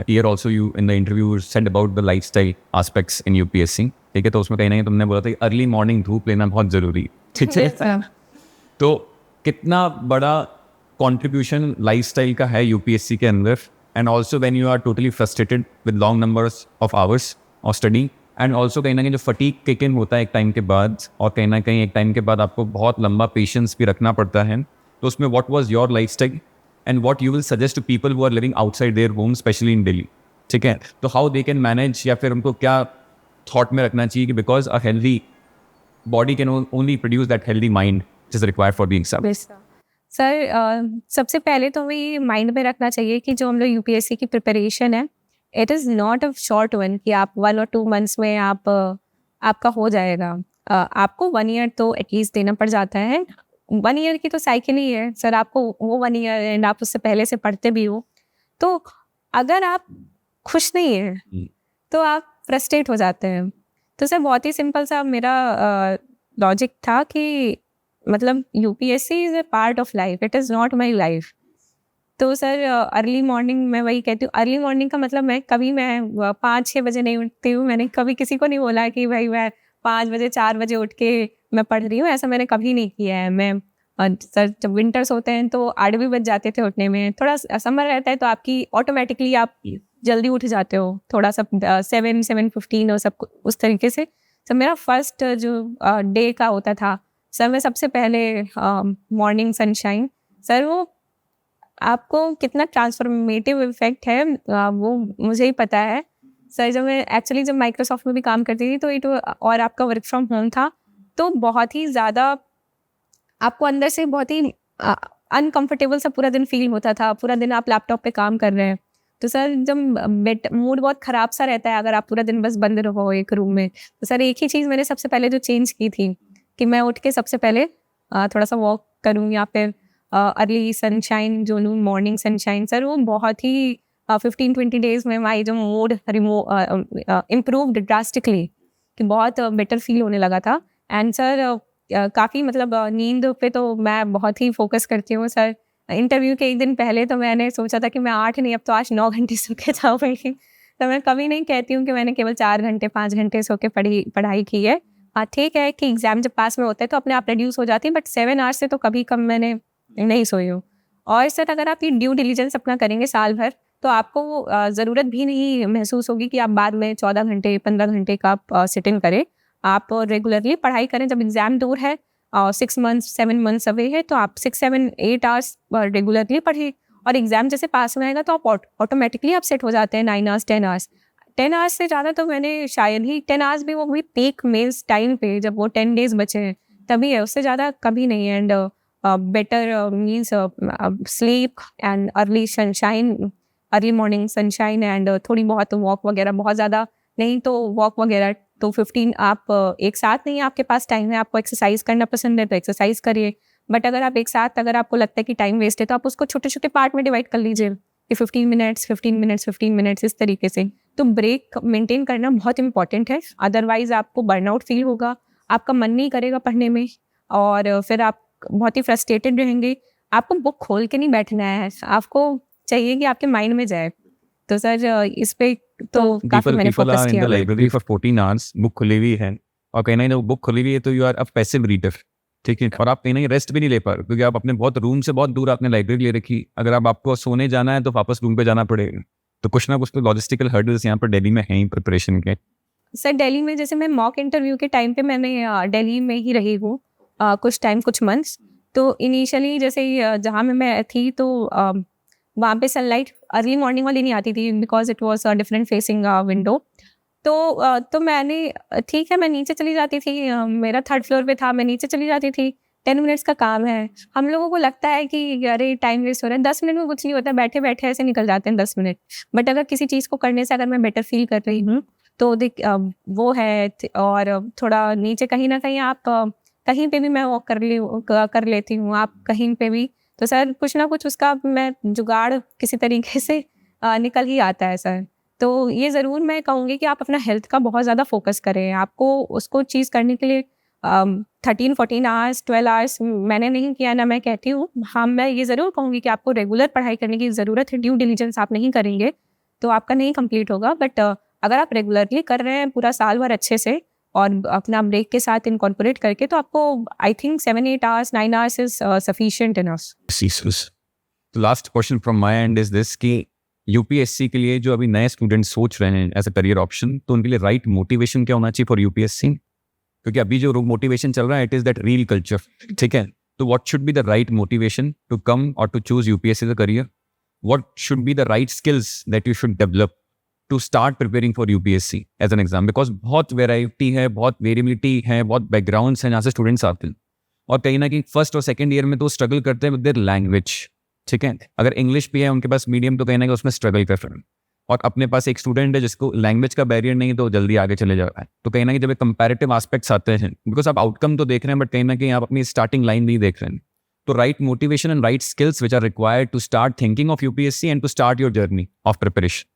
year also you in the interview said about the lifestyle aspects in UPSC, ठीक है, तो उसमें कहीं ना कहीं तुमने बोला था कि अर्ली मॉर्निंग धूप लेना बहुत ज़रूरी, ठीक है। तो कितना बड़ा कंट्रीब्यूशन लाइफस्टाइल का है यूपीएससी के अंदर, and also when you are totally frustrated with long numbers of hours of study, and also कहीं ना कहीं जो फटीक किक इन होता है एक टाइम के बाद, और कहीं ना कहीं एक टाइम के बाद आपको बहुत लंबा पेशेंस भी रखना पड़ता है। तो उसमें what was your lifestyle and what you will suggest to people who are living outside their home specially in Delhi, ठीक है, तो हाउ दे कैन मैनेज, या फिर उनको क्या थॉट में रखना चाहिए कि because a healthy body can only produce that healthy mind which is required for being exam? Sir सबसे पहले तो हमें ये माइंड में रखना चाहिए कि जो हम लोग यूपीएससी की प्रिपरेशन है, it is not a short one कि आप 1 और 2 मंथ्स में आपका हो जाएगा। आपको 1 ईयर तो एटलीस्ट देना पड़ जाता है। 1 ईयर की तो साइकिल ही है सर, आपको वो 1 ईयर एंड आप उससे पहले से पढ़ते भी हो, तो अगर आप खुश नहीं हैं तो आप फ्रस्ट्रेट हो जाते हैं। तो सर बहुत ही सिंपल सा मेरा लॉजिक था कि मतलब UPSC is a part of life, it is not my life. तो सर अर्ली मॉर्निंग मैं वही कहती हूँ, अर्ली मॉर्निंग का मतलब मैं 5-6 बजे नहीं उठती हूँ। मैंने कभी किसी को नहीं बोला कि भाई मैं 5 बजे 4 बजे उठ के मैं पढ़ रही हूँ, ऐसा मैंने कभी नहीं किया है। मैं सर जब विंटर्स होते हैं तो 8 भी बज जाते थे उठने में, थोड़ा समर रहता है तो आपकी ऑटोमेटिकली आप जल्दी उठ जाते हो, थोड़ा सा 7-7:15 और सब उस तरीके से। सर मेरा फर्स्ट जो डे का होता था सर, मैं सबसे पहले मॉर्निंग सनशाइन, सर वो आपको कितना ट्रांसफॉर्मेटिव इफेक्ट है वो मुझे ही पता है सर। जब मैं एक्चुअली जब माइक्रोसॉफ्ट में भी काम करती थी तो और आपका वर्क फ्रॉम होम था, तो बहुत ही ज़्यादा आपको अंदर से बहुत ही अनकंफर्टेबल सा पूरा दिन फील होता था। पूरा दिन आप लैपटॉप पे काम कर रहे हैं तो सर जब मूड बहुत ख़राब सा रहता है अगर आप पूरा दिन बस बंद रहो एक रूम में। तो सर एक ही चीज़ मैंने सबसे पहले जो चेंज की थी कि मैं उठ के सबसे पहले थोड़ा सा वॉक करूँ या फिर अर्ली सनशाइन जो लूँ, मॉर्निंग सनशाइन। सर वो बहुत ही 15-20 डेज़ में माई जो मूड इम्प्रूव्ड ड्रास्टिकली, कि बहुत बेटर फील होने लगा था। एंड सर काफ़ी मतलब नींद पे तो मैं बहुत ही फोकस करती हूँ सर। इंटरव्यू के एक दिन पहले तो मैंने सोचा था कि मैं 8 नहीं अब तो आज 9 घंटे सो के जाऊँगी। तो मैं कभी नहीं कहती हूँ कि मैंने केवल 4 घंटे 5 घंटे सो के पढ़ाई की है। हाँ ठीक है कि एग्ज़ाम जब पास में होता है तो अपने आप रिड्यूस हो जाती है, बट 7 आवर्स से तो कभी कम मैंने नहीं सोई हूँ। और सर अगर आप ये ड्यू डिलीजेंस अपना करेंगे साल भर तो आपको ज़रूरत भी नहीं महसूस होगी कि आप बाद में 14 घंटे 15 घंटे का आप सिट इन करें। आप रेगुलरली पढ़ाई करें। जब एग्ज़ाम दूर है 6 मंथ्स 7 मंथ्स अवे है तो आप 6-7-8 आवर्स रेगुलरली पढ़िए, और एग्ज़ाम जैसे पास में आएगा तो आप ऑटोमेटिकली आप सेट हो जाते हैं 9 आवर्स 10 आवर्स। 10 आवर्स से ज़्यादा तो मैंने शायद ही 10 आवर्स भी वो भी पीक मेल्स टाइम पे जब वो 10 डेज़ बचे हैं तभी है, उससे ज़्यादा कभी नहीं है। And better means sleep and early sunshine, early morning sunshine and थोड़ी बहुत वॉक वगैरह, बहुत ज़्यादा नहीं तो वॉक वगैरह। तो 15 आप एक साथ नहीं है आपके पास टाइम है, आपको एक्सरसाइज करना पसंद है तो एक्सरसाइज करिए। बट अगर आप एक साथ, अगर आपको लगता है कि टाइम वेस्ट है, तो आप उसको छोटे-छोटे पार्ट में डिवाइड कर लीजिए कि 15 मिनट्स, 15 मिनट्स, 15 मिनट्स, इस तरीके से। तो ब्रेक मेंटेन करना बहुत इंपॉर्टेंट है, अदरवाइज़ आपको बर्नआउट फील होगा, आपका मन नहीं करेगा पढ़ने में और फिर आप बहुत ही फ्रस्ट्रेटेड रहेंगे। आपको बुक खोल के नहीं बैठना है, आपको चाहिए कि आपके माइंड में जाए। तो सर इस पे तो काफ़ी मैंने people फोकस are in किया the हुआ है। library for 14 hours, बुक खुली हुई है और कहीं ना कहीं बुक खुली हुई है तो you are a passive reader, ठीक है, और आप कहीं ना कहीं रेस्ट भी नहीं ले पा रहे क्योंकि आप अपने बहुत रूम से बहुत दूर आपने लाइब्रेरी ले रखी। अगर आप आपको सोने जाना है तो वापस रूम पे जाना पड़ेगा। तो कुछ ना कुछ तो लॉजिस्टिकल हर्डल्स यहाँ पर दिल्ली में हैं ही प्रिपरेशन के। सर दिल्ली में जैसे मैं मॉक इंटरव्यू के टाइम पे मैंने दिल्ली में ही रही हूँ कुछ टाइम, कुछ मंथ्स। तो इनिशियली जैसे जहाँ में मैं थी तो वहाँ पे सनलाइट अर्ली मॉर्निंग वाली नहीं आती थी because it was different facing window. तो मैंने ठीक है, मैं नीचे चली जाती थी, मेरा 3rd फ्लोर पे था, मैं नीचे चली जाती थी। 10 मिनट्स का काम है। हम लोगों को लगता है कि अरे टाइम वेस्ट हो रहा है, 10 मिनट में कुछ नहीं होता, बैठे बैठे ऐसे निकल जाते हैं 10 मिनट। बट अगर किसी चीज़ को करने से अगर मैं बेटर फील कर रही हूँ तो वो है और थोड़ा नीचे कहीं ना कहीं आप कहीं पे भी मैं वॉक कर लेती हूँ, आप कहीं पे भी। तो सर कुछ ना कुछ उसका मैं जुगाड़ किसी तरीके से निकल ही आता है सर। तो ये ज़रूर मैं कहूँगी कि आप अपना हेल्थ का बहुत ज़्यादा फोकस करें। आपको उसको चीज़ करने के लिए 13-14 आवर्स, 12 आवर्स मैंने नहीं किया, ना मैं कहती हूँ। हाँ, मैं ये ज़रूर कहूँगी कि आपको रेगुलर पढ़ाई करने की ज़रूरत है। ड्यू डिलिजेंस आप नहीं करेंगे तो आपका नहीं कंप्लीट होगा। बट अगर आप रेगुलरली कर रहे हैं पूरा साल भर अच्छे से और अपना ब्रेक के साथ इनकॉर्पोरेट करके, तो आपको I think 7-8 hours, 9 hours is sufficient enough. तो last question from my end is this कि यूपीएससी के लिए जो अभी नए स्टूडेंट सोच रहे हैं एज अ करियर ऑप्शन, तो उनके लिए राइट मोटिवेशन क्या होना चाहिए फॉर यूपीएससी? क्योंकि अभी जो मोटिवेशन चल रहा है it is that reel culture, ठीक है। तो what should be the right motivation to come और to choose UPSC as a career? What should be the right skills that you should develop to start preparing for UPSC as an exam? Because बहुत variety है, बहुत variability है, बहुत backgrounds हैं जहाँ से students आते हैं और कहीं ना कहीं फर्स्ट और सेकंड ईयर में तो स्ट्रगल करते हैं विद देयर लैंग्वेज, ठीक है। अगर इंग्लिश भी है उनके पास मीडियम तो कहीं ना कहीं उसमें स्ट्रगल कर रहे हैं और अपने पास एक स्टूडेंट है जिसको लैंग्वेज का बैरियर नहीं तो जल्दी आगे चले जा रहा है। तो कहीं ना कहीं जब कंपैरेटिव एस्पेक्ट्स आते हैं, बिकॉज आप आउटकम तो देख रहे हैं बट कहीं ना कहीं आप अपनी स्टार्टिंग लाइन नहीं देख रहे हैं। तो right motivation and right skills which are required to start thinking of UPSC and to start your journey of preparation.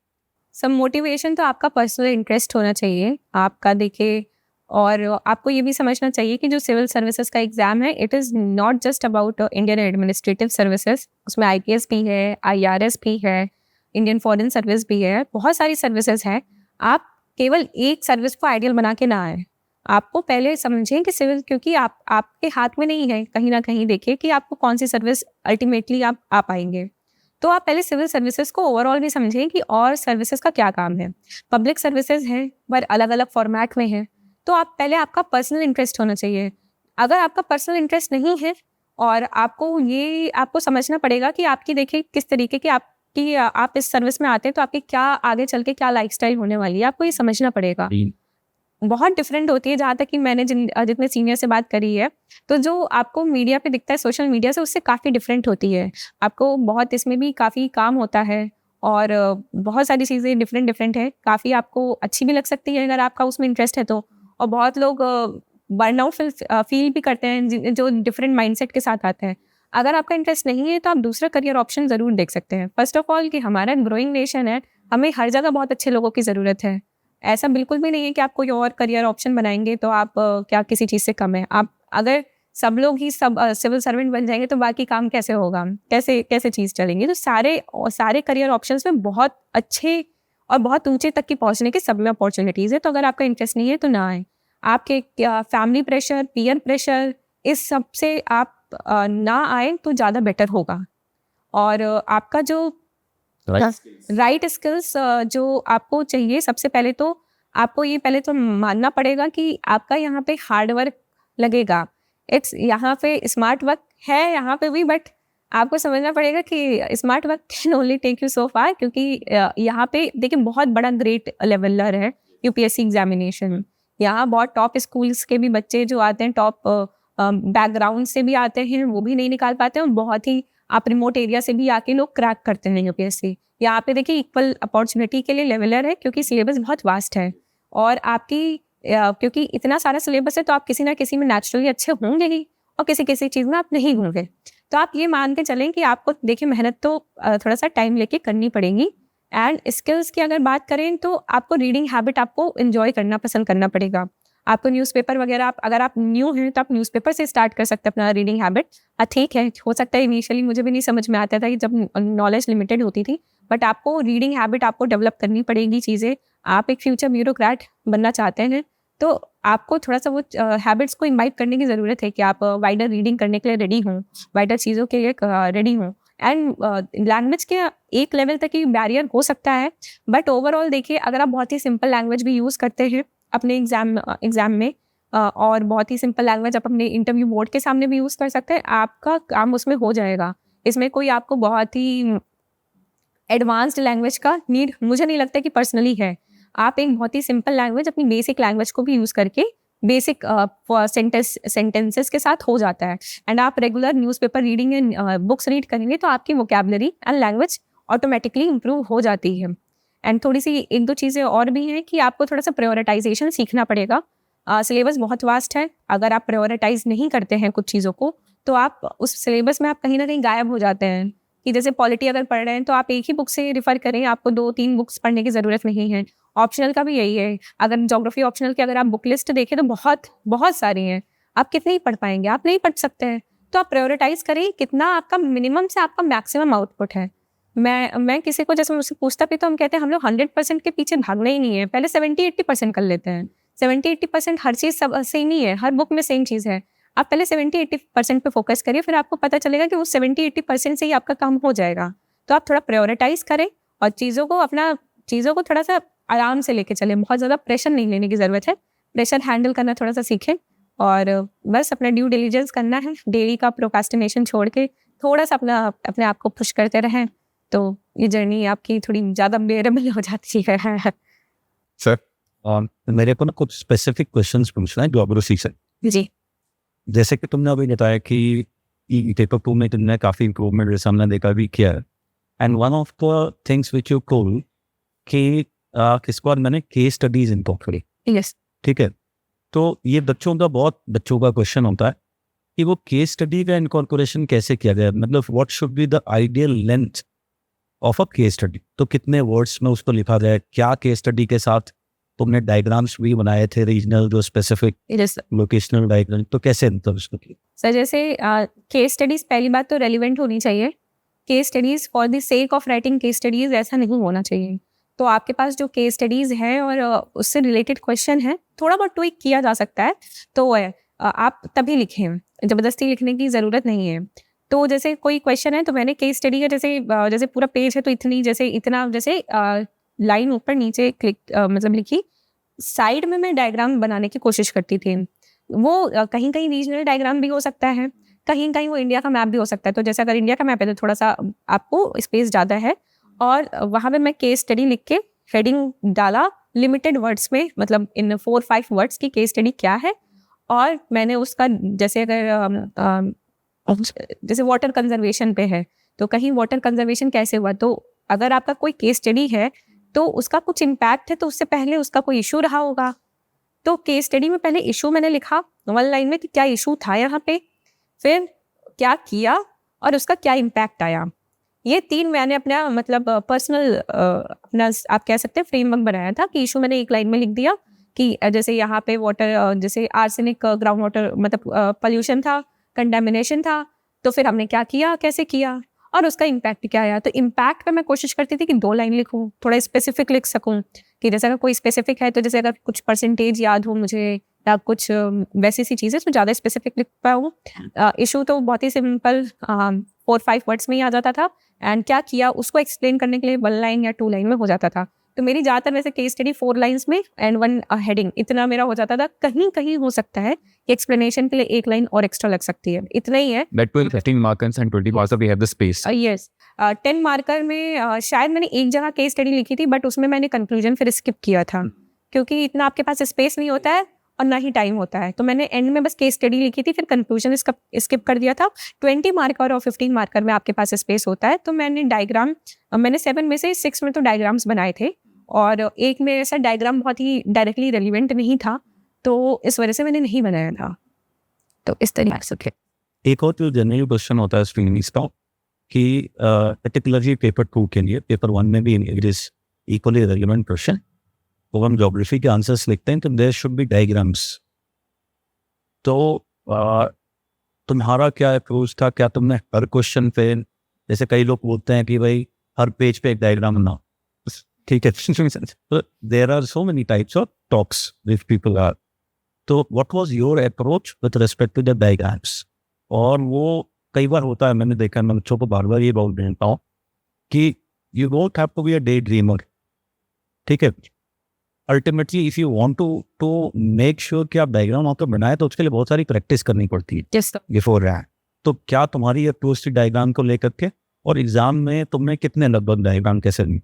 सब मोटिवेशन तो आपका पर्सनल इंटरेस्ट होना चाहिए आपका, देखिए। और आपको ये भी समझना चाहिए कि जो सिविल सर्विसेज का एग्ज़ाम है, it is not just about Indian administrative services. उसमें आईपीएस भी है, आईआरएस भी है, इंडियन फॉरेन सर्विस भी है, बहुत सारी सर्विसेज हैं। आप केवल एक सर्विस को आइडियल बना के ना आए। आपको पहले समझें कि सिविल, क्योंकि आपके हाथ में नहीं है, कहीं ना कहीं देखिए कि आपको कौन सी सर्विस अल्टीमेटली आप आ पाएंगे। तो आप पहले सिविल सर्विसेज को ओवरऑल भी समझें कि और सर्विसेज का क्या काम है। पब्लिक सर्विसेज हैं पर अलग अलग फॉर्मेट में हैं। तो आप पहले, आपका पर्सनल इंटरेस्ट होना चाहिए। अगर आपका पर्सनल इंटरेस्ट नहीं है और आपको समझना पड़ेगा कि आपकी, देखिए किस तरीके की आप इस सर्विस में आते हैं तो आपकी क्या आगे चल के क्या लाइफस्टाइल होने वाली है, आपको ये समझना पड़ेगा। बहुत डिफरेंट होती है। जहाँ तक कि मैंने जितने सीनियर से बात करी है, तो जो आपको मीडिया पे दिखता है, सोशल मीडिया से, उससे काफ़ी डिफरेंट होती है। आपको बहुत इसमें भी काफ़ी काम होता है और बहुत सारी चीज़ें डिफरेंट है। काफ़ी आपको अच्छी भी लग सकती है अगर आपका उसमें इंटरेस्ट है तो। और बहुत लोग बर्नआउट फील भी करते हैं जो डिफरेंट माइंडसेट के साथ आते हैं। अगर आपका इंटरेस्ट नहीं है तो आप दूसरा करियर ऑप्शन ज़रूर देख सकते हैं। फर्स्ट ऑफ ऑल कि हमारा ग्रोइंग नेशन है, हमें हर जगह बहुत अच्छे लोगों की ज़रूरत है। ऐसा बिल्कुल भी नहीं है कि आप कोई और करियर ऑप्शन बनाएंगे तो आप क्या किसी चीज़ से कम है। आप अगर सब लोग ही सिविल सर्वेंट बन जाएंगे तो बाकी काम कैसे होगा, कैसे चीज़ चलेंगी। तो सारे करियर ऑप्शंस में बहुत अच्छे और बहुत ऊंचे तक की पहुंचने की सब में अपॉर्चुनिटीज़ है। तो अगर आपका इंटरेस्ट नहीं है तो ना आए। आपके फैमिली प्रेशर, पीयर प्रेशर, इस सब से आप ना आए तो ज़्यादा बेटर होगा। और आपका जो राइट स्किल्स जो आपको चाहिए, सबसे पहले तो आपको ये पहले तो मानना पड़ेगा कि आपका यहाँ पे हार्ड वर्क लगेगा। यहाँ पे स्मार्ट वर्क है यहाँ पे भी, बट आपको समझना पड़ेगा कि smart work can only take you so far. क्योंकि यहाँ पे देखिए बहुत बड़ा ग्रेट लेवलर है यूपीएससी एग्जामिनेशन। यहाँ बहुत टॉप स्कूल्स के भी बच्चे जो आते हैं, टॉप बैकग्राउंड से भी आते हैं वो भी नहीं निकाल पाते हैं, और बहुत ही आप रिमोट एरिया से भी आके लोग क्रैक करते हैं यूपीएससी। यहाँ पे देखिए इक्वल अपॉर्चुनिटी के लिए लेवलर है, क्योंकि सिलेबस बहुत वास्ट है, और आपकी क्योंकि इतना सारा सिलेबस है तो आप किसी ना किसी में नेचुरली अच्छे होंगे ही, और किसी किसी चीज़ में आप नहीं होंगे। तो आप ये मान के चलें कि आपको देखिए मेहनत तो थोड़ा सा टाइम लेके करनी पड़ेगी। एंड स्किल्स की अगर बात करें तो आपको रीडिंग हैबिट आपको एंजॉय करना पसंद करना पड़ेगा। आपको न्यूज़पेपर वगैरह अगर आप न्यू हैं तो आप न्यूज़पेपर से स्टार्ट कर सकते हैं अपना रीडिंग हैबिट। ठीक है, हो सकता है इनिशियली मुझे भी नहीं समझ में आता था कि जब नॉलेज लिमिटेड होती थी, बट आपको रीडिंग हैबिट आपको डेवलप करनी पड़ेगी चीज़ें। आप एक फ्यूचर ब्यूरोक्रेट बनना चाहते हैं तो आपको थोड़ा सा वो हैबिट्स को इम्बाइब करने की ज़रूरत है कि आप वाइडर रीडिंग करने के लिए रेडी हों, वाइडर चीज़ों के लिए रेडी हों। एंड लैंग्वेज के एक लेवल तक ही बैरियर हो सकता है, बट ओवरऑल देखिए अगर आप बहुत ही सिंपल लैंग्वेज भी यूज़ करते हैं अपने एग्ज़ाम में, और बहुत ही सिंपल लैंग्वेज आप अपने इंटरव्यू बोर्ड के सामने भी यूज़ कर सकते हैं, आपका काम उसमें हो जाएगा। इसमें कोई आपको बहुत ही एडवांस्ड लैंग्वेज का नीड मुझे नहीं लगता कि पर्सनली है। आप एक बहुत ही सिंपल लैंग्वेज अपनी बेसिक लैंग्वेज को भी यूज़ करके बेसिक सेंटेंसेस के साथ हो जाता है। एंड आप regular newspaper reading and books read करेंगे तो आपकी vocabulary and language automatically improve हो जाती है। एंड थोड़ी सी एक दो चीज़ें और भी हैं कि आपको थोड़ा सा प्रायोरिटाइजेशन सीखना पड़ेगा। सिलेबस बहुत वास्ट है, अगर आप प्रायोरिटाइज नहीं करते हैं कुछ चीज़ों को तो आप उस सिलेबस में आप कहीं ना कहीं गायब हो जाते हैं। कि जैसे पॉलिटी अगर पढ़ रहे हैं तो आप एक ही बुक से रिफ़र करें, आपको 2-3 बुक्स पढ़ने की ज़रूरत नहीं है। ऑप्शनल का भी यही है, अगर ज्योग्राफी ऑप्शनल की अगर आप बुक लिस्ट देखें तो बहुत बहुत सारी हैं, आप कितने ही पढ़ पाएंगे, आप नहीं पढ़ सकते हैं। तो आप प्रायोरिटाइज करें कितना आपका मिनिमम से आपका मैक्सिमम आउटपुट है। मैं किसी को जैसे मुझसे पूछता भी तो हम कहते हैं हम लोग 100% के पीछे भागना ही नहीं है, पहले 70-80% कर लेते हैं। 70-80% हर चीज़ सब सेम नहीं है, हर बुक में सेम चीज़ है। आप पहले 70-80% पे फोकस करिए, फिर आपको पता चलेगा कि वो 70-80% से ही आपका काम हो जाएगा। तो आप थोड़ा प्रायोरिटाइज करें और चीज़ों को थोड़ा सा आराम से लेके चलें, बहुत ज़्यादा प्रेशर नहीं लेने की ज़रूरत है। प्रेशर हैंडल करना थोड़ा सा सीखें और बस अपना ड्यू डिलीजेंस करना है, डेली का प्रोक्रास्टिनेशन छोड़ के थोड़ा सा अपने आप को पुश करते रहें, तो ये जर्नी आपकी थोड़ी ज़्यादा बेरेबल हो जाती है। सर मेरे को ना कुछ स्पेसिफिक क्वेश्चंस पूछना है ज्योग्राफी से। जी जैसे कि तुमने अभी बताया कि पेपर 2 में तुमने काफ़ी इम्प्रूवमेंट जैसा हमने देखा भी किया है, and one of the things which you told कि इस बार मैंने केस स्टडीज इम्पोर्ट करी। यस ठीक है, तो ये बच्चों का क्वेश्चन होता है कि वो केस स्टडी का इनकॉर्पोरेशन कैसे किया जाए, मतलब what should be the ideal length of a case study. तो कितने वर्ड्स में उसको लिखा जाए, क्या केस स्टडी के साथ तुमने डायग्राम्स भी बनाए थे रीजनल जो स्पेसिफिक यस लोकेशनल डायग्राम, तो कैसे मतलब उसको किया? सर जैसे केस स्टडीज़ पहली बात तो रेलिवेंट होनी चाहिए। Case studies for the sake of writing case studies ऐसा नहीं होना चाहिए। तो आपके पास जो केस स्टडीज़ हैं और उससे रिलेटेड क्वेश्चन है, थोड़ा बहुत ट्विक किया जा सकता है, तो आप तभी लिखें, ज़बरदस्ती लिखने की ज़रूरत नहीं है। तो जैसे कोई क्वेश्चन है तो मैंने केस स्टडी का जैसे पूरा पेज है तो इतना लाइन ऊपर नीचे मतलब लिखी, साइड में मैं डायग्राम बनाने की कोशिश करती थी। वो कहीं कहीं रीजनल डायग्राम भी हो सकता है, कहीं कहीं वो इंडिया का मैप भी हो सकता है। तो जैसे अगर इंडिया का मैप है तो थोड़ा सा आपको स्पेस ज़्यादा है, और वहाँ पे मैं केस स्टडी लिख के हेडिंग डाला लिमिटेड वर्ड्स में, मतलब इन 4-5 वर्ड्स की केस स्टडी क्या है। और मैंने उसका जैसे वाटर कंजर्वेशन पे है तो कहीं वाटर कंजर्वेशन कैसे हुआ, तो अगर आपका कोई केस स्टडी है तो उसका कुछ इम्पैक्ट है, तो उससे पहले उसका कोई इशू रहा होगा। तो केस स्टडी में पहले इशू मैंने लिखा 1 लाइन में कि क्या इशू था यहाँ पे, फिर क्या किया और उसका क्या इम्पैक्ट आया। ये 3 मैंने अपना मतलब पर्सनल अपना आप कह सकते हैं फ्रेमवर्क बनाया था कि इशू मैंने 1 लाइन में लिख दिया कि जैसे यहाँ पे वाटर जैसे आर्सेनिक ग्राउंड वाटर मतलब पोल्यूशन था, कंटामिनेशन था, तो फिर हमने क्या किया, कैसे किया और उसका इम्पैक्ट क्या आया। तो इम्पैक्ट पे मैं कोशिश करती थी कि 2 लाइन लिखूँ, थोड़ा स्पेसिफिक लिख सकूँ कि जैसे अगर कोई स्पेसिफिक है तो जैसे अगर कुछ परसेंटेज याद हो मुझे या कुछ वैसी सी चीज़ें तो ज़्यादा स्पेसिफिक लिख पाऊँ। इशू तो बहुत ही सिंपल 4-5 वर्ड्स में ही आ जाता था, एंड क्या किया उसको एक्सप्लेन करने के लिए 1 लाइन या 2 लाइन में हो जाता था। तो मेरी ज़्यादातर वैसे केस स्टडी 4 लाइन्स में एंड 1 हेडिंग, इतना मेरा हो जाता था। कहीं कहीं हो सकता है कि एक्सप्लेनेशन के लिए 1 लाइन और एक्स्ट्रा लग सकती है, इतना ही है। that will 15 markers and 20 marks we have the space. Yes 10 marker में शायद मैंने एक जगह केस स्टडी लिखी थी, बट उसमें मैंने कंक्लूजन फिर स्किप किया था क्योंकि इतना आपके पास स्पेस नहीं होता है और ना ही टाइम होता है। तो मैंने एंड में बस केस स्टडी लिखी थी, फिर कंक्लूजन स्किप कर दिया था। 20 मार्कर और 15 मार्कर में आपके पास स्पेस होता है। तो मैंने 7 में से 6 में तो डायग्राम्स बनाए थे और एक में ऐसा डायग्राम बहुत ही डायरेक्टली रेलिवेंट नहीं था, तो इस वजह से मैंने नहीं बनाया था। तो इस तरीके से एक और जो जनरल क्वेश्चन होता है स्टूडेंट्स का कि पर्टिकुलरली पेपर 2 के लिए, पेपर 1 में भी it is equally relevant question. तो हम ज्योग्राफी के आंसर्स लिखते हैं तो देयर शुड बी डायग्राम्स। तो तुम्हारा क्या अप्रोच था? क्या तुमने हर क्वेश्चन पे, जैसे कई लोग बोलते हैं कि भाई हर पेज पे एक डायग्राम बनाओ, ठीक है, तो there are so many types of talks which people are, तो what was your approach with respect to the diagrams? और वो कई बार होता है, मैंने देखा, मैं बच्चों को बार बार ये बोल देता हूँ कि you don't have to be a daydreamer, ठीक है। Ultimately if you want to make sure कि आप डायग्राम आपको बनाए तो उसके लिए बहुत सारी प्रैक्टिस करनी पड़ती है बिफोर दैट। तो क्या तुम्हारी अप्रोच थी डायग्राम को लेकर के, और एग्जाम में तुमने कितने लगभग डायग्राम कैसे ली?